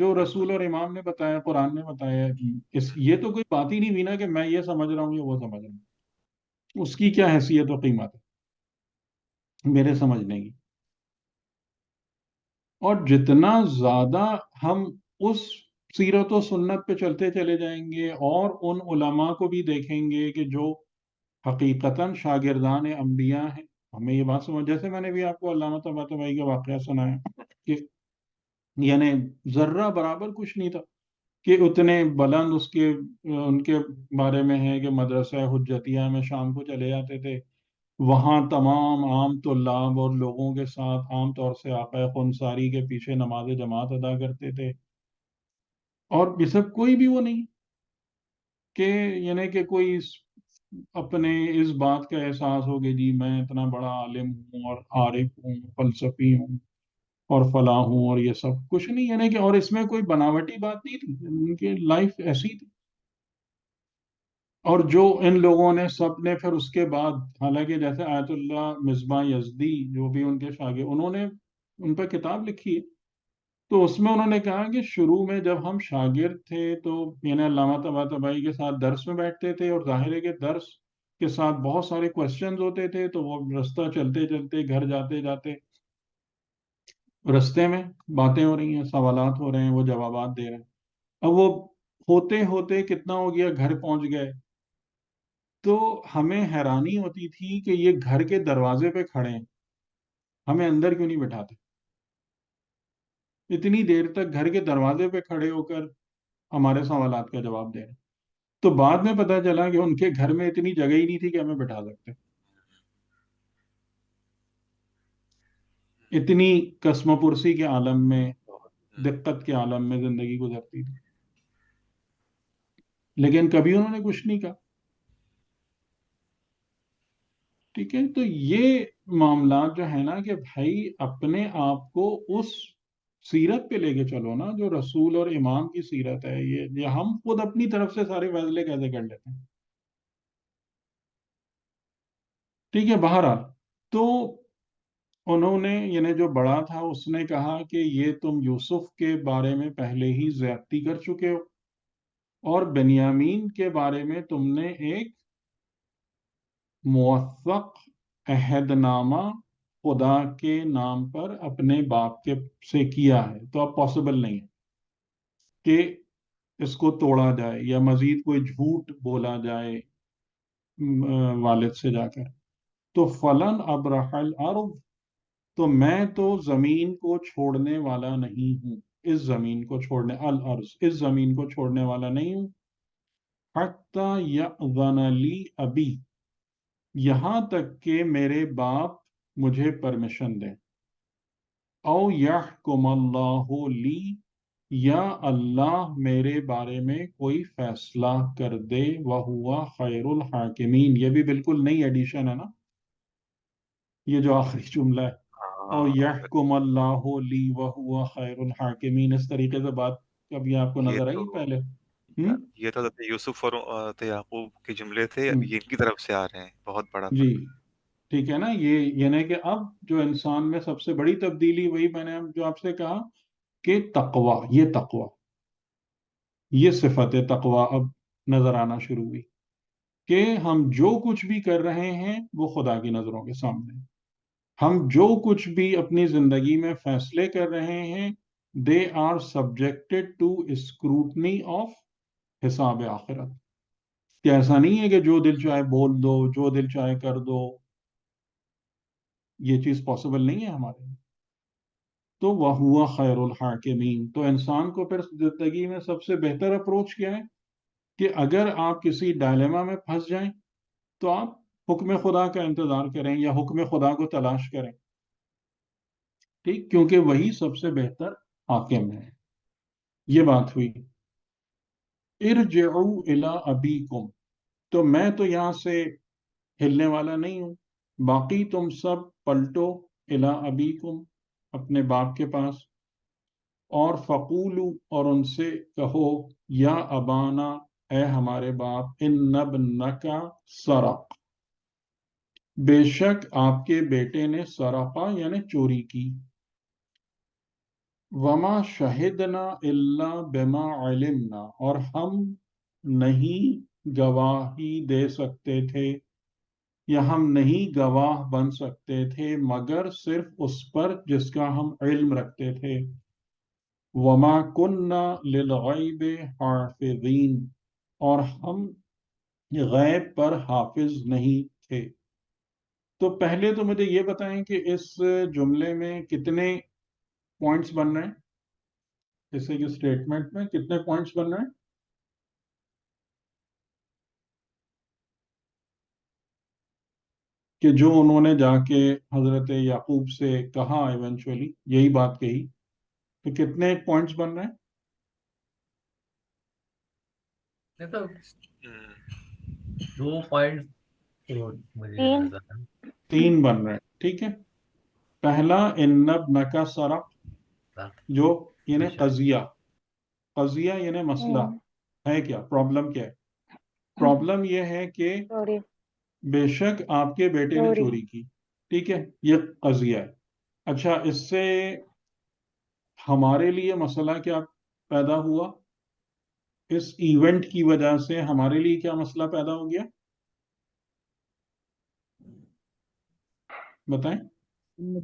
جو رسول اور امام نے بتایا، قرآن نے بتایا، یہ تو کوئی بات ہی نہیں ہوئی نا کہ میں یہ سمجھ رہا ہوں یا وہ سمجھ رہا ہوں. اس کی کیا حیثیت و قیمت ہے میرے سمجھنے کی. اور جتنا زیادہ ہم اس سیرت و سنت پہ چلتے چلے جائیں گے اور ان علماء کو بھی دیکھیں گے کہ جو حقیقتاً شاگردان انبیاء ہیں. ہمیں یہ بات سمجھ، جیسے میں نے بھی آپ کو علامہ طباطبائی کا واقعہ سنایا کہ یعنی ذرہ برابر کچھ نہیں تھا کہ اتنے بلند ان کے بارے میں ہے کہ مدرسہ حجتیہ میں شام کو چلے جاتے تھے، وہاں تمام عام طلاب اور لوگوں کے ساتھ عام طور سے آقا خنساری کے پیچھے نماز جماعت ادا کرتے تھے. اور یہ سب کوئی بھی وہ نہیں کہ یعنی کہ کوئی اپنے اس بات کا احساس ہو کہ جی میں اتنا بڑا عالم ہوں اور عارف ہوں، فلسفی ہوں اور فلاں ہوں، اور یہ سب کچھ نہیں. یعنی کہ اور اس میں کوئی بناوٹی بات نہیں تھی، ان کی لائف ایسی تھی. اور جو ان لوگوں نے سب نے پھر اس کے بعد، حالانکہ جیسے آیت اللہ مصباح یزدی جو بھی ان کے شاگرد، انہوں نے ان پہ کتاب لکھی ہے، تو اس میں انہوں نے کہا کہ شروع میں جب ہم شاگرد تھے تو یعنی علامہ طباطبائی کے ساتھ درس میں بیٹھتے تھے، اور ظاہر ہے کہ درس کے ساتھ بہت سارے کوشچنز ہوتے تھے، تو وہ رستہ چلتے چلتے گھر جاتے جاتے رستے میں باتیں ہو رہی ہیں، سوالات ہو رہے ہیں، وہ جوابات دے رہے ہیں. اب وہ ہوتے ہوتے کتنا ہو گیا، گھر پہنچ گئے، تو ہمیں حیرانی ہوتی تھی کہ یہ گھر کے دروازے پہ کھڑے ہیں، ہمیں اندر کیوں نہیں بٹھاتے؟ اتنی دیر تک گھر کے دروازے پہ کھڑے ہو کر ہمارے سوالات کا جواب دے رہے ہیں. تو بعد میں پتا چلا کہ ان کے گھر میں اتنی جگہ ہی نہیں تھی کہ ہمیں بٹھا سکتے. اتنی کسم پرسی کے عالم میں، دقت کے عالم میں زندگی گزرتی تھی، لیکن کبھی انہوں نے کچھ نہیں کہا. ٹھیک ہے، تو یہ معاملات جو ہے نا کہ بھائی اپنے آپ کو اس سیرت پہ لے کے چلو نا جو رسول اور امام کی سیرت ہے. یہ ہم خود اپنی طرف سے سارے فیصلے کیسے کر لیتے ہیں؟ ٹھیک ہے، بہرحال تو انہوں نے یعنی جو بڑا تھا اس نے کہا کہ یہ تم یوسف کے بارے میں پہلے ہی زیادتی کر چکے ہو، اور بنیامین کے بارے میں تم نے ایک موثق عہد نامہ خدا کے نام پر اپنے باپ کے سے کیا ہے، تو اب پاسبل نہیں ہے کہ اس کو توڑا جائے یا مزید کوئی جھوٹ بولا جائے والد سے جا کر. تو فلن ابرح الارض، تو میں تو زمین کو چھوڑنے والا نہیں ہوں، اس زمین کو چھوڑنے، الارض اس زمین کو چھوڑنے والا نہیں ہوں، حتی یأذن لی ابی، یہاں تک کہ میرے باپ مجھے پرمیشن دیں، او یحکم اللہ لی، یا اللہ میرے بارے میں کوئی فیصلہ کر دے، وہوا خیر الحاکمین. یہ بھی بالکل نئی ایڈیشن ہے نا، یہ جو آخری جملہ ہے، او یحکم اللہ لی وہوا خیر الحاکمین. اس طریقے سے بات کبھی آپ کو یہ نظر تو آئی پہلے؟ یہ تو حضرت یوسف اور حضرت یعقوب کے جملے تھے، اب ہم، یہ ان کی طرف سے آ رہے ہیں. بہت بڑا جی فرق. ٹھیک ہے نا. یہ یعنی کہ اب جو انسان میں سب سے بڑی تبدیلی، وہی میں نے جو آپ سے کہا کہ تقوی، یہ تقوی، یہ صفت تقوی اب نظر آنا شروع ہوئی کہ ہم جو کچھ بھی کر رہے ہیں وہ خدا کی نظروں کے سامنے ہے. ہم جو کچھ بھی اپنی زندگی میں فیصلے کر رہے ہیں they are subjected to scrutiny of حساب آخرت. کہ ایسا نہیں ہے کہ جو دل چاہے بول دو، جو دل چاہے کر دو، یہ چیز پاسبل نہیں ہے ہمارے لیے. تو وَهُوَ خَيْرُ الْحَاكِمِينَ. تو انسان کو پھر زندگی میں سب سے بہتر اپروچ کیا ہے کہ اگر آپ کسی ڈائلیما میں پھنس جائیں تو آپ حکم خدا کا انتظار کریں یا حکم خدا کو تلاش کریں. ٹھیک، کیونکہ وہی سب سے بہتر حاکم ہے. یہ بات ہوئی. ارجعوا الی ابیکم، تو میں تو یہاں سے ہلنے والا نہیں ہوں، باقی تم سب پلٹو الی ابیکم، اپنے باپ کے پاس، اور فقولو، اور ان سے کہو، یا ابانا، اے ہمارے باپ، ان ابنک سرق، بے شک آپ کے بیٹے نے سرقہ یعنی چوری کی. وما شہدنا الا بما علمنا، اور ہم نہیں گواہی دے سکتے تھے یا ہم نہیں گواہ بن سکتے تھے مگر صرف اس پر جس کا ہم علم رکھتے تھے. وما کننا للغیب حافظین، اور ہم غیب پر حافظ نہیں تھے. تو پہلے تو مجھے یہ بتائیں کہ اس جملے میں کتنے پوائنٹس بن رہے ہیں، اس اسٹیٹمنٹ میں کتنے پوائنٹس بن رہے ہیں؟ کہ جو انہوں نے جا کے حضرت یعقوب سے کہا ایونچولی یہی بات کہی، تو کتنے پوائنٹس بن رہے ہیں؟ یہ تو ہم، 2 پوائنٹ تو مجھے تین نظر آیا. 3 بن رہے ہیں. ٹھیک ہے. پہلا ان ابنک سرق، جو یعنی قضیہ یعنی مسئلہ ہے. کیا پرابلم کیا ہے؟ پرابلم یہ ہے کہ چوری بے شک آپ کے بیٹے نے چوری کی. ٹھیک ہے، یہ قضیہ ہے. اچھا، اس سے ہمارے لیے مسئلہ کیا پیدا ہوا؟ اس ایونٹ کی وجہ سے ہمارے لیے کیا مسئلہ پیدا ہو گیا؟ بتائیں.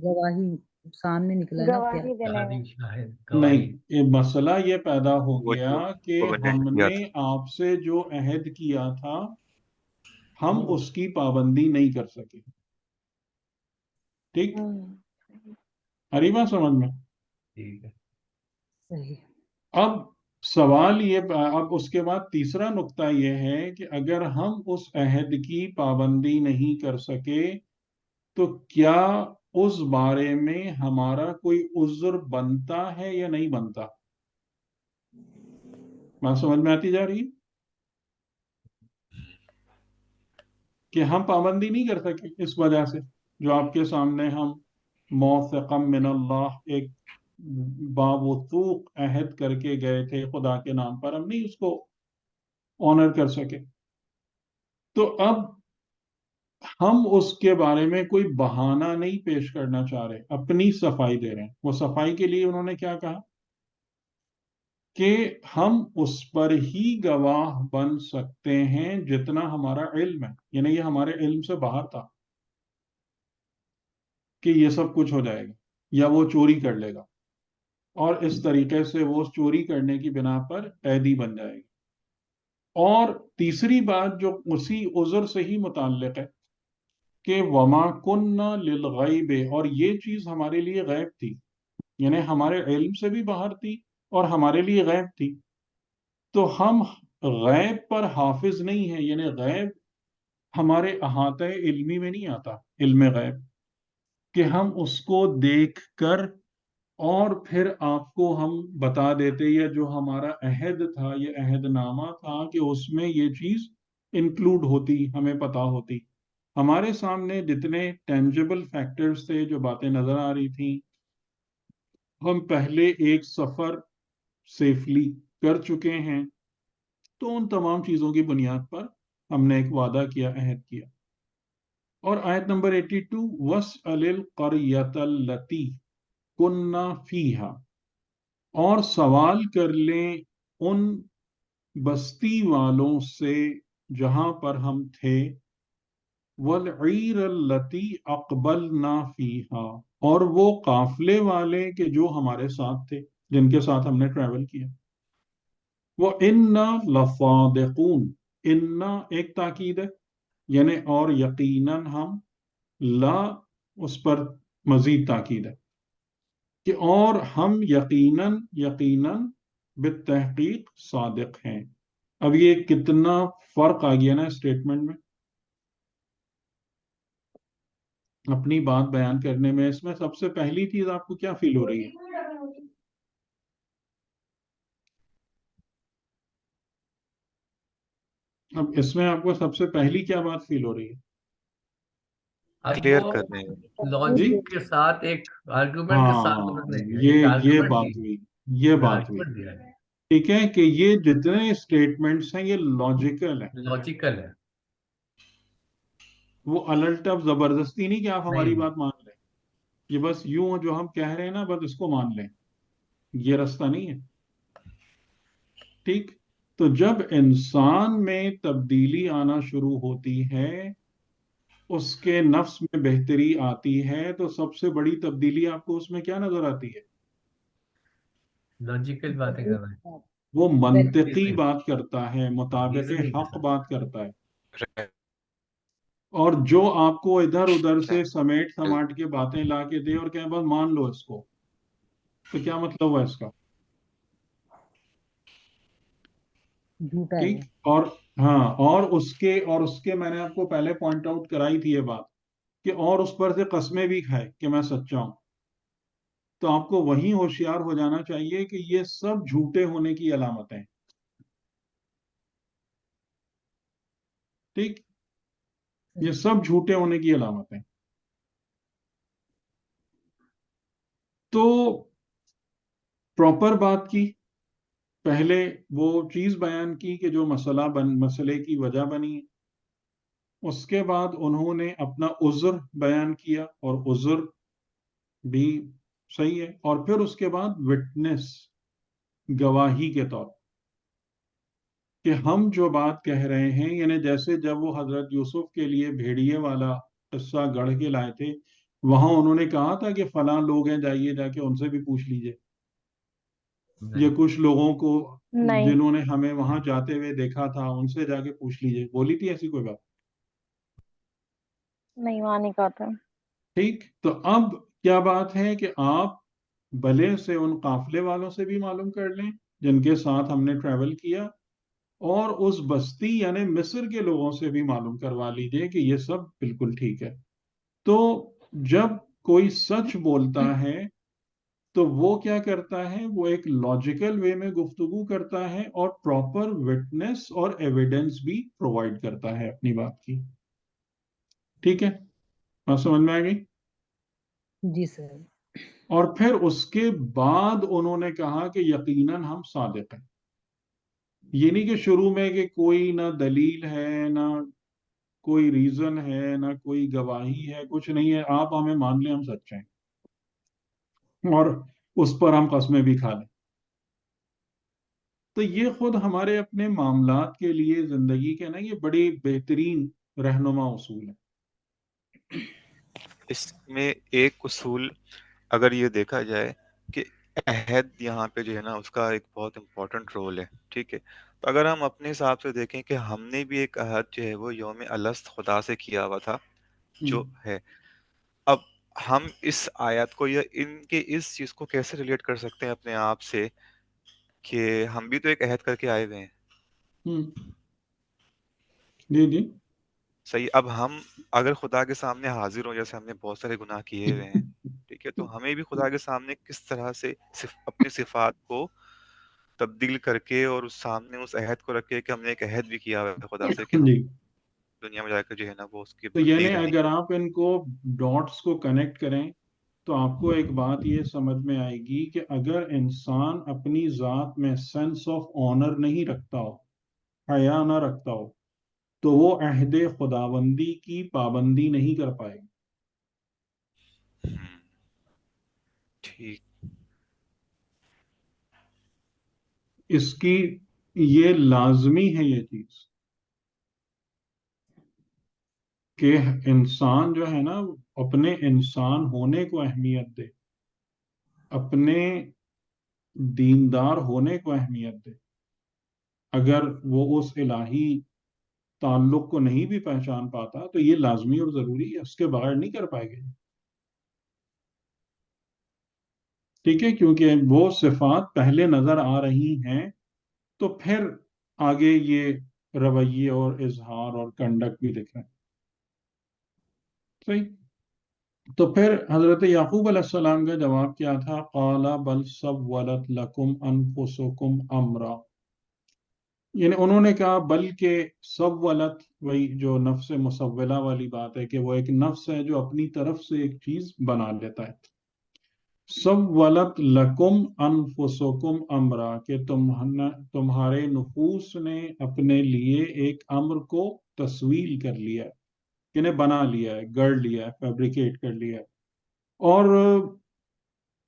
گواہی سامنے نکلا نا کیا گواہی دینے میں. شاہد نہیں، گواہی. یہ مسئلہ یہ پیدا ہو وہ گیا جو کہ covenant ہم کیا نے تھا. آپ سے جو عہد کیا تھا ہم اس کی پابندی نہیں کر سکے. ٹھیک، قریبا سمجھ میں. ٹھیک ہے. صحیح اب سوال یہ، اب اس کے بعد تیسرا نقطہ یہ ہے کہ اگر ہم اس عہد کی پابندی نہیں کر سکے تو کیا اس بارے میں ہمارا کوئی عذر بنتا ہے یا نہیں بنتا؟ بات سمجھ میں آتی جا رہی ہے کہ ہم پابندی نہیں کر سکے اس وجہ سے، جو آپ کے سامنے ہم موثقا من اللہ ایک باوثوق عہد کر کے گئے تھے خدا کے نام پر، ہم نہیں اس کو آنر کر سکے. تو اب ہم اس کے بارے میں کوئی بہانہ نہیں پیش کرنا چاہ رہے، اپنی صفائی دے رہے ہیں. وہ صفائی کے لیے انہوں نے کیا کہا کہ ہم اس پر ہی گواہ بن سکتے ہیں جتنا ہمارا علم ہے. یعنی یہ ہمارے علم سے باہر تھا کہ یہ سب کچھ ہو جائے گا یا وہ چوری کر لے گا، اور اس طریقے سے وہ چوری کرنے کی بنا پر قیدی بن جائے گا. اور تیسری بات جو اسی عذر سے ہی متعلق ہے کہ وما کننا للغیب، اور یہ چیز ہمارے لیے غیب تھی، یعنی ہمارے علم سے بھی باہر تھی اور ہمارے لیے غیب تھی. تو ہم غیب پر حافظ نہیں ہیں، یعنی غیب ہمارے احاطہ علمی میں نہیں آتا، علم غیب کہ ہم اس کو دیکھ کر اور پھر آپ کو ہم بتا دیتے، یا جو ہمارا عہد تھا، یہ عہد نامہ تھا کہ اس میں یہ چیز انکلوڈ ہوتی، ہمیں پتا ہوتی. ہمارے سامنے جتنے ٹینجبل فیکٹرز تھے، جو باتیں نظر آ رہی تھیں، ہم پہلے ایک سفر سیفلی کر چکے ہیں. تو ان تمام چیزوں کی بنیاد پر ہم نے ایک وعدہ کیا، عہد کیا. اور آیت نمبر 82، وَاسْأَلِ الْقَرْيَةَ الَّتِي كُنَّا فِيهَا، اور سوال کر لیں ان بستی والوں سے جہاں پر ہم تھے، وَالْعِيرَ الَّتِي أَقْبَلْنَا فِيهَا، اور وہ قافلے والے کہ جو ہمارے ساتھ تھے، جن کے ساتھ ہم نے ٹریول کیا. وَإِنَّا لَصَادِقُونَ، اِنَّا ایک تاکید ہے، یعنی اور یقیناً ہم، لا اس پر مزید تاکید ہے کہ اور ہم یقیناً بالتحقیق صادق ہیں. اب یہ کتنا فرق آ گیا نا اسٹیٹمنٹ میں، اپنی بات بیان کرنے میں. اس میں سب سے پہلی چیز آپ کو کیا فیل ہو رہی ہے؟ اب اس میں آپ کو سب سے پہلی کیا بات فیل ہو رہی ہے؟ اب کلیئر وہ کرنے ہیں. جی، لاجک کے ساتھ ایک آرگومنٹ کے ساتھ ہاں، انہوں نے دیا، ایک یہ آرگومنٹ بات دی، ہوئی، یہ بات ہوئی. آرگومنٹ دیا ہے، ٹھیک ہے کہ یہ جتنے اسٹیٹمنٹس ہیں یہ لاجیکل ہیں، لاجیکل ہے. وہ الٹب زبردستی نہیں کہ آپ ہماری نہیں بات مان لیں. یہ بس یوں جو ہم کہہ رہے ہیں نا، بس اس کو مان لیں. یہ راستہ نہیں ہے. ٹھیک. تو جب انسان میں تبدیلی آنا شروع ہوتی ہے, اس کے نفس میں بہتری آتی ہے, تو سب سے بڑی تبدیلی آپ کو اس میں کیا نظر آتی ہے؟ لوجیکل باتیں کر رہے ہیں, وہ منطقی Reasoning. بات کرتا ہے, مطابق Reasoning کے حق ساتھ. بات کرتا ہے. اور جو آپ کو ادھر ادھر سے سمیٹ سماٹ کے باتیں لا کے دے اور کہیں بس مان لو اس کو, تو کیا مطلب ہوا اس کا؟ جھوٹا ہے ٹھیک. وہ. اور ہاں, اور اس کے میں نے آپ کو پہلے پوائنٹ آؤٹ کرائی تھی یہ بات کہ اور اس پر سے قسمیں بھی کھائے کہ میں سچا ہوں. تو آپ کو وہیں ہوشیار ہو جانا چاہیے کہ یہ سب جھوٹے ہونے کی علامتیں ہیں. ٹھیک. یہ سب جھوٹے ہونے کی علامتیں. تو پراپر بات کی, پہلے وہ چیز بیان کی کہ جو مسئلے کی وجہ بنی. اس کے بعد انہوں نے اپنا عذر بیان کیا, اور عذر بھی صحیح ہے. اور پھر اس کے بعد وٹنس, گواہی کے طور کہ ہم جو بات کہہ رہے ہیں, یعنی جیسے جب وہ حضرت یوسف کے لیے بھیڑیے والا قصہ گڑھ کے لائے تھے, وہاں انہوں نے کہا تھا کہ فلاں لوگ ہیں, جائیے جا کے ان سے بھی پوچھ لیجئے. یہ کچھ لوگوں کو نہیں جنہوں نے ہمیں وہاں جاتے ہوئے دیکھا تھا, ان سے جا کے پوچھ لیجئے. بولی تھی ایسی کوئی بات؟ نہیں, وہاں نہیں کہا تھا. ٹھیک. تو اب کیا بات ہے کہ آپ بھلے سے ان قافلے والوں سے بھی معلوم کر لیں جن کے ساتھ ہم نے ٹریول کیا, اور اس بستی یعنی مصر کے لوگوں سے بھی معلوم کروا لیجئے کہ یہ سب بالکل ٹھیک ہے. تو جب کوئی سچ بولتا ہے تو وہ کیا کرتا ہے, وہ ایک لاجیکل وے میں گفتگو کرتا ہے اور پراپر وٹنس اور ایویڈنس بھی پرووائڈ کرتا ہے اپنی بات کی. ٹھیک ہے, بات سمجھ میں آ گئی؟ جی سر. اور پھر اس کے بعد انہوں نے کہا کہ یقیناً ہم صادق ہیں. یہ نہیں کہ شروع میں کہ کوئی نہ دلیل ہے, نہ کوئی ریزن ہے, نہ کوئی گواہی ہے, کچھ نہیں ہے, آپ ہمیں مان لیں ہم سچے ہیں, اور اس پر ہم قسمیں بھی کھا لیں. تو یہ خود ہمارے اپنے معاملات کے لیے زندگی کے نا یہ بڑی بہترین رہنما اصول ہے. اس میں ایک اصول اگر یہ دیکھا جائے کہ عہد یہاں پہ جو ہے نا اس کا ایک بہت امپورٹنٹ رول ہے. ٹھیک ہے, تو اگر ہم اپنے حساب سے دیکھیں کہ ہم نے بھی ایک عہد جو ہے وہ یوم الست خدا سے کیا ہوا تھا جو ہے. اب ہم اس آیت کو یا ان کے اس چیز کو کیسے ریلیٹ کر سکتے ہیں اپنے آپ سے کہ ہم بھی تو ایک عہد کر کے آئے ہوئے ہیں. جی جی. صحیح. اب ہم اگر خدا کے سامنے حاضر ہوں, جیسے ہم نے بہت سارے گناہ کیے ہوئے ہیں, ٹھیک ہے, تو ہمیں بھی خدا کے سامنے کس طرح سے اپنی صفات کو تبدیل کر کے اور اس سامنے اس عہد کو رکھ کے کہ ہم نے ایک عہد بھی کیا ہوا ہے خدا سے کہ ہم جی. دنیا میں جا کر جو ہے نا وہ اس کی تو بندگی یعنی کریں اگر گے. آپ ان کو ڈاٹس کو کنیکٹ کریں تو آپ کو ایک بات یہ سمجھ میں آئے گی کہ اگر انسان اپنی ذات میں سینس آف آنر نہیں رکھتا ہو, حیا نہ رکھتا ہو, تو وہ عہد خداوندی کی پابندی نہیں کر پائے گا. ٹھیک. اس کی یہ لازمی ہے یہ چیز کہ انسان جو ہے نا اپنے انسان ہونے کو اہمیت دے, اپنے دیندار ہونے کو اہمیت دے. اگر وہ اس الہی تعلق کو نہیں بھی پہچان پاتا تو یہ لازمی اور ضروری ہے, اس کے بغیر نہیں کر پائے گا. ٹھیک ہے, کیونکہ وہ صفات پہلے نظر آ رہی ہیں, تو پھر آگے یہ رویے اور اظہار اور کنڈکٹ بھی دکھ رہے ہیں. صحیح. تو پھر حضرت یعقوب علیہ السلام کا جواب کیا تھا؟ قال بل سولت لکم انفسکم امرا, یعنی انہوں نے کہا بلکہ سولت, وہی جو نفس مسولہ والی بات ہے کہ وہ ایک نفس ہے جو اپنی طرف سے ایک چیز بنا لیتا ہے. سولت لکم انفسکم امرا, کہ تمہارے نفوس نے اپنے لیے ایک امر کو تسویل کر لیا ہے, یعنی بنا لیا ہے, گڑھ لیا ہے, فیبریکیٹ کر لیا ہے. اور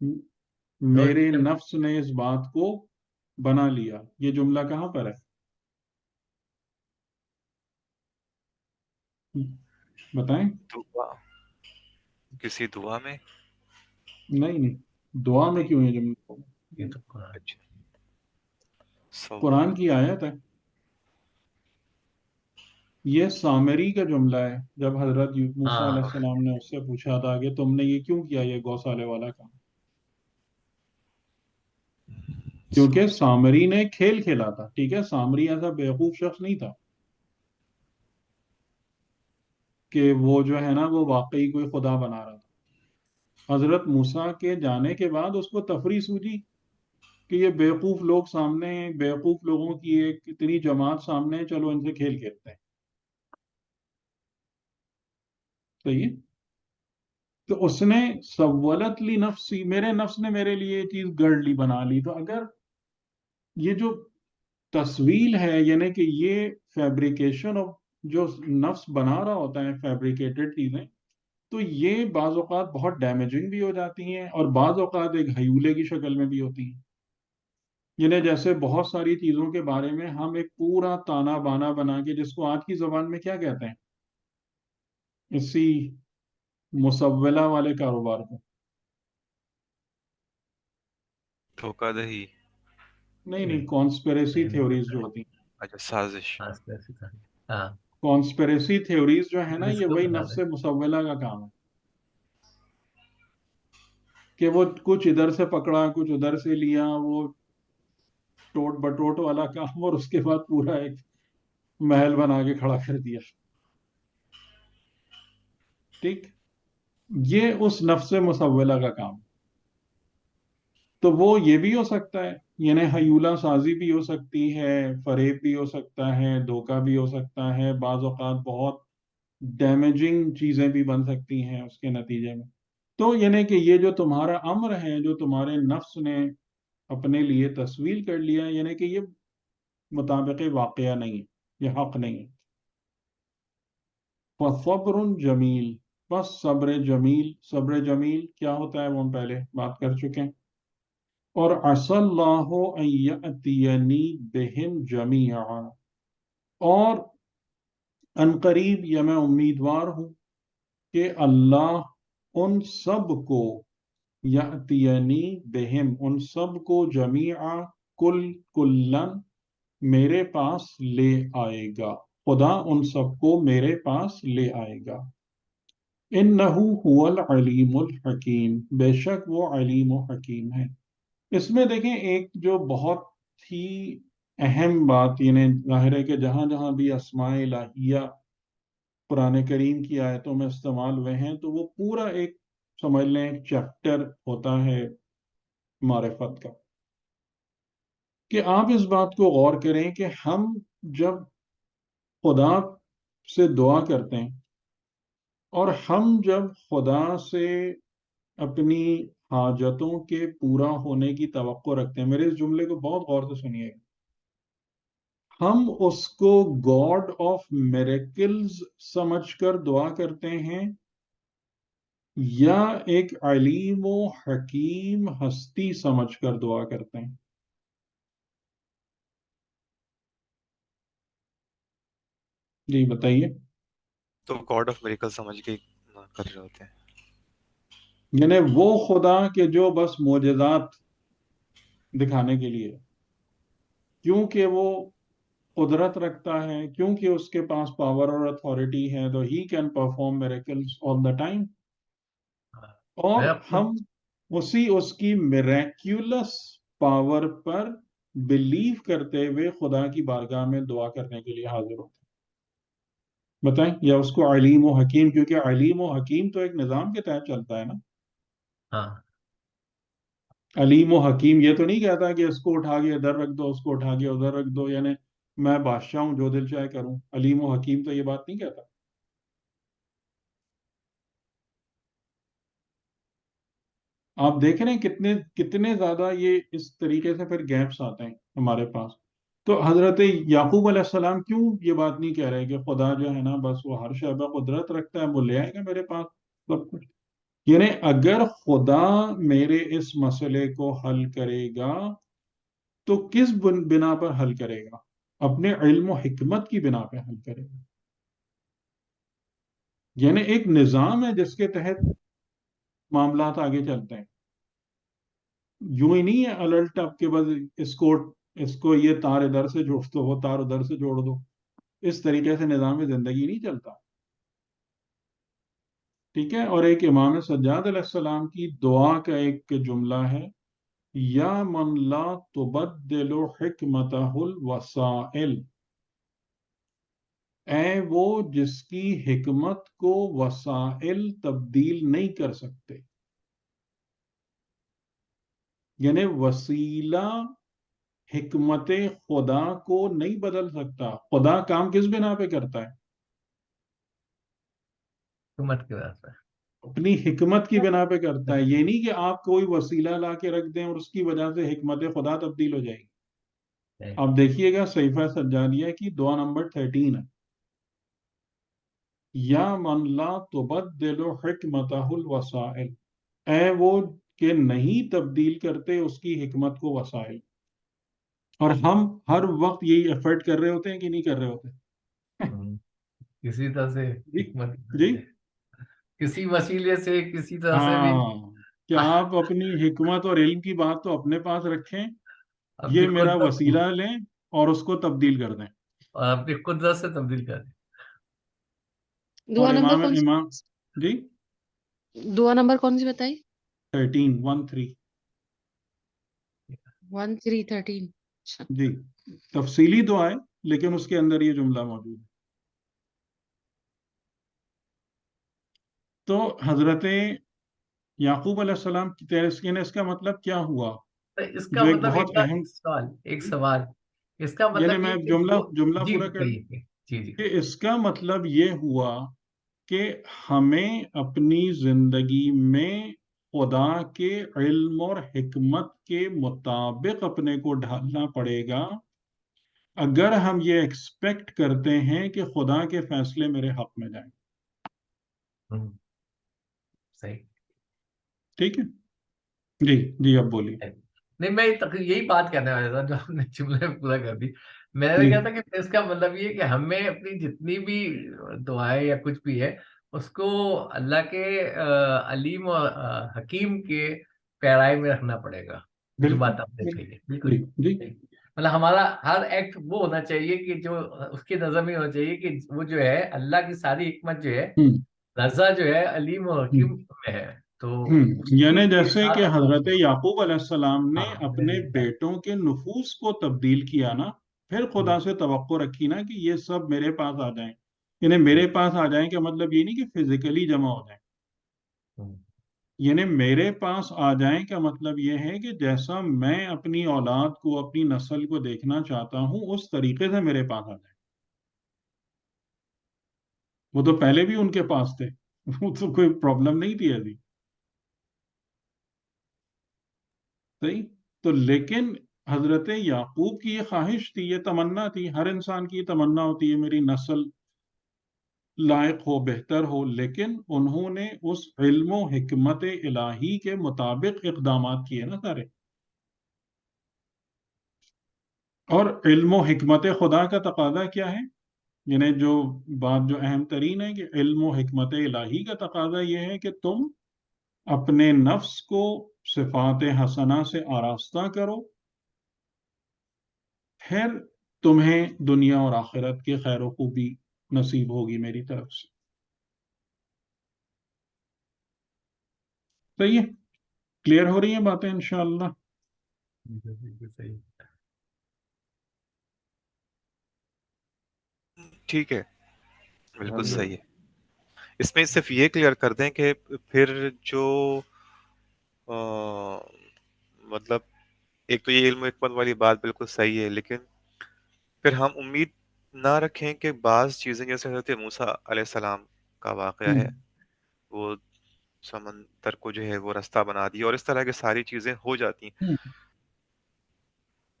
میرے نفس نے اس بات کو بنا لیا، یہ جملہ کہاں پر ہے؟ بتائیں. دعا، کسی دعا میں؟ نہیں، دعا میں کیوں یہ جملہ؟ یہ تو قرآن اچھا، قرآن کی آیت ہے. یہ سامری کا جملہ ہے، جب حضرت موسیٰ علیہ السلام نے اس سے پوچھا تھا کہ تم نے یہ کیوں کیا، یہ گوسالے والا کام. کیونکہ سامری نے کھیل کھیلا تھا. ٹھیک ہے، سامری ایسا بیوقوف شخص نہیں تھا کہ وہ جو ہے نا وہ واقعی کوئی خدا بنا رہا تھا. حضرت موسیٰ کے جانے کے بعد اس کو تفریح سوجی کہ یہ بیوقوف لوگ سامنے ہیں، بیوقوف لوگوں کی ایک اتنی جماعت سامنے ہے، چلو ان سے کھیل کھیلتے ہیں. صحیح ہے. تو اس نے سولت لی نفسی، میرے نفس نے میرے لیے یہ چیز گڑ لی، بنا لی. تو اگر یہ جو تصویل ہے، یعنی کہ یہ فیبریکیشن آف جو نفس بنا رہا ہوتا ہے فیبریکیٹڈ چیزیں، تو یہ بعض اوقات بہت ڈیمیجنگ بھی ہو جاتی ہیں اور بعض اوقات ایک ہیولے کی شکل میں بھی ہوتی ہیں. یعنی جیسے بہت ساری چیزوں کے بارے میں ہم ایک پورا تانا بانا بنا کے، جس کو آج کی زبان میں کیا کہتے ہیں، اسی مسولہ والے کاروبار کو. دھوکہ دہی، نہیں، کانسپیریسی تھیوریز جو ہوتی ہیں، اچھا سازش. ہاں، کانسپیریسی تھیوریز جو ہے نا، یہ بالکل وہی بتا نفس دیں. مسولہ کا کام ہے کہ وہ کچھ ادھر سے پکڑا، کچھ ادھر سے لیا، وہ ٹوٹ بٹوٹ والا کام، اور اس کے بعد پورا ایک محل بنا کے کھڑا کر دیا. ٹھیک، یہ اس نفس مسولہ کا کام. تو وہ یہ بھی ہو سکتا ہے، یعنی ہیولہ سازی بھی ہو سکتی ہے، فریب بھی ہو سکتا ہے، دھوکہ بھی ہو سکتا ہے، بعض اوقات بہت ڈیمیجنگ چیزیں بھی بن سکتی ہیں اس کے نتیجے میں. تو یعنی کہ یہ جو تمہارا امر ہے، جو تمہارے نفس نے اپنے لیے تصویل کر لیا، یعنی کہ یہ مطابق واقعہ نہیں ہے، یہ حق نہیں ہے. فَصَبْرٌ جمیل، بس صبر جمیل. صبر جمیل کیا ہوتا ہے وہ ہم پہلے بات کر چکے ہیں. اور عَسَى اللَّهُ أَن يَأْتِيَنِي بِهِمْ جَمِيعًا، اور ان قریب یا میں امیدوار ہوں کہ اللہ ان سب کو، یأتینی بہم، ان سب کو، جمیعا، کلن، میرے پاس لے آئے گا. خدا ان سب کو میرے پاس لے آئے گا. انہو هو العلیم الحکیم، بے شک وہ علیم و حکیم ہے. اس میں دیکھیں ایک جو بہت ہی اہم بات، یعنی ظاہر ہے کہ جہاں جہاں بھی اسماء الہیہ قرآن کریم کی آیتوں میں استعمال ہوئے ہیں، تو وہ پورا ایک سمجھ لیں ایک چیپٹر ہوتا ہے معرفت کا، کہ آپ اس بات کو غور کریں کہ ہم جب خدا سے دعا کرتے ہیں اور ہم جب خدا سے اپنی حاجتوں کے پورا ہونے کی توقع رکھتے ہیں، میرے اس جملے کو بہت غور سے سنیے گا، ہم اس کو گاڈ آف میریکلز سمجھ کر دعا کرتے ہیں یا ایک علیم و حکیم ہستی سمجھ کر دعا کرتے ہیں؟ جی بتائیے. تو گاڈ آف میریکل سمجھ کے کر رہے ہوتے ہیں. یعنی وہ خدا کہ جو بس معجزات دکھانے کے لیے، کیونکہ وہ قدرت رکھتا ہے، کیونکہ اس کے پاس پاور اور اتھارٹی ہے، تو he can perform miracles all the time. اور میں اپنے ہم اس کی میریکیولس پاور پر بلیو کرتے ہوئے خدا کی بارگاہ میں دعا کرنے کے لیے حاضر ہوتے ہیں. بتائیں، یا اس کو علیم و حکیم، کیونکہ علیم و حکیم تو ایک نظام کے تحت چلتا ہے نا. ہاں، علیم و حکیم یہ تو نہیں کہتا کہ اس کو اٹھا کے ادھر رکھ دو، اس کو اٹھا کے ادھر رکھ دو، یعنی میں بادشاہ ہوں جو دل چاہے کروں. علیم و حکیم تو یہ بات نہیں کہتا. آپ دیکھ رہے ہیں کتنے زیادہ یہ اس طریقے سے پھر گیپس آتے ہیں ہمارے پاس. تو حضرت یعقوب علیہ السلام کیوں یہ بات نہیں کہہ رہے کہ خدا جو ہے نا بس وہ ہر شے پہ قدرت رکھتا ہے، وہ لے آئے گا میرے پاس سب کچھ. یعنی اگر خدا میرے اس مسئلے کو حل کرے گا تو کس بنا پر حل کرے گا؟ اپنے علم و حکمت کی بنا پہ حل کرے گا. یعنی ایک نظام ہے جس کے تحت معاملات آگے چلتے ہیں. یوں ہی نہیں ہے الرٹ اب کے بعد اس کو یہ تار ادھر سے جوڑ دو وہ تار ادھر سے جوڑ دو. اس طریقے سے نظام زندگی نہیں چلتا. ٹھیک ہے. اور ایک امام سجاد علیہ السلام کی دعا کا ایک جملہ ہے، یا من لا تبدل حکمتہ الوسائل، اے وہ جس کی حکمت کو وسائل تبدیل نہیں کر سکتے. یعنی وسیلہ حکمت خدا کو نہیں بدل سکتا. خدا کام کس بنا پہ کرتا ہے؟ حکومت کی وجہ سے. اپنی حکمت کی بنا پہ کرتا ہے. یہ نہیں کہ آپ کوئی وسیلہ لا کے رکھ دیں اور اس کی وجہ سے حکمت خدا تبدیل ہو جائے گی. آپ دیکھیے گا صحیفہ سجادیہ کی دعا نمبر 13 ہے، یا من لا تبدل حکمتہ الوسائل، اے وہ کہ نہیں تبدیل کرتے اس کی حکمت کو وسائل. اور ہم ہر وقت یہی ایفرٹ کر رہے ہوتے ہیں کہ نہیں کر رہے ہوتے؟ کسی طرح سے جی حکمت جی کسی وسیلے سے کسی طرح سے بھی. ہاں، کہ آپ اپنی حکمت اور علم کی بات تو اپنے پاس رکھیں، اپنی یہ میرا قدرت وسیلہ لیں اور اس کو تبدیل کر دیں. اور اپنی قدرت سے تبدیل کر دیں. دعا اور نمبر کون سی؟ جی دعا نمبر کون سی بتائی؟ 13 1313. اچھا. جی تفصیلی دعا ہے لیکن اس کے اندر یہ جملہ موجود ہے. تو حضرت یعقوب علیہ السلام کی تیرسکین، اس کا مطلب کیا ہوا؟ اس کا جو ایک مطلب بہت اہم، ایک سوال اس کا یعنی مطلب میں یہ کہ جملہ جی پورا کر دوں کہیے. جی جی. کہ اس کا مطلب یہ ہوا کہ ہمیں اپنی زندگی میں خدا کے علم اور حکمت کے مطابق اپنے کو ڈھالنا پڑے گا اگر ہم یہ ایکسپیکٹ کرتے ہیں کہ خدا کے فیصلے میرے حق میں جائیں. صحیح. ٹھیک ہے. جی جی اب بولیے. نہیں، میں یہی بات کرنے والا تھا جو ہم نے جملے میں پورا کر دی. میں نے جی کہا تھا کہ اس کا مطلب یہ کہ ہمیں اپنی جتنی بھی دعائیں یا کچھ بھی ہے اس کو اللہ کے علیم اور حکیم کے پیرائی میں رکھنا پڑے گا. جو بالکل بات آپ نے کہی ہے بالکل. جی جی مطلب ہمارا ہر ایکٹ وہ ہونا چاہیے کہ جو اس کی نظر میں ہونا چاہیے کہ وہ جو ہے اللہ کی ساری حکمت جو ہے ہوں رضا جو ہے علیم اور حکیم میں ہے. تو اس یعنی کے جیسے ساتھ کہ حضرت یعقوب علیہ السلام نے ہاں اپنے بیٹوں کے نفوس کو تبدیل کیا نا، پھر خدا سے توقع رکھی نا کہ یہ سب میرے پاس آ جائیں. یعنی میرے پاس آ جائیں کا مطلب یہ نہیں کہ فزیکلی جمع ہو جائیں. یعنی میرے پاس آ جائیں کا مطلب یہ ہے کہ جیسا میں اپنی اولاد کو اپنی نسل کو دیکھنا چاہتا ہوں اس طریقے سے میرے پاس آ جائیں. وہ تو پہلے بھی ان کے پاس تھے، وہ تو کوئی پرابلم نہیں تھی ابھی. صحیح. تو لیکن حضرت یعقوب کی یہ خواہش تھی، یہ تمنا تھی، ہر انسان کی یہ تمنا ہوتی ہے میری نسل لائق ہو، بہتر ہو، لیکن انہوں نے اس علم و حکمت الہی کے مطابق اقدامات کیے نا سارے. اور علم و حکمت خدا کا تقاضا کیا ہے؟ یعنی جو بات جو اہم ترین ہے کہ علم و حکمت الہی کا تقاضا یہ ہے کہ تم اپنے نفس کو صفات حسنہ سے آراستہ کرو، پھر تمہیں دنیا اور آخرت کے خیر و خوبی نصیب ہوگی میری طرف سے. صحیح ہے. کلیئر ہو رہی ہیں باتیں انشاءاللہ؟ صحیح. ٹھیک ہے، بالکل صحیح ہے. اس میں صرف یہ کلیئر کر دیں کہ پھر جو مطلب ایک تو یہ علم و حکمت والی بات بالکل صحیح ہے، لیکن پھر ہم امید نہ رکھیں کہ بعض چیزیں جیسے حضرت موسیٰ علیہ السلام کا واقعہ ہے، وہ سمندر کو جو ہے وہ رستہ بنا دیا اور اس طرح کی ساری چیزیں ہو جاتی ہیں.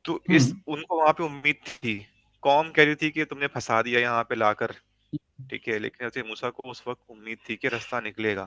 تو ان کو وہاں پہ امید تھی، قوم کہہ رہی تھی کہ تم نے پھنسا دیا یہاں پہ لا کر، ٹھیک ہے، لیکن حضرت موسیٰ کو اس وقت امید تھی کہ رستہ نکلے گا.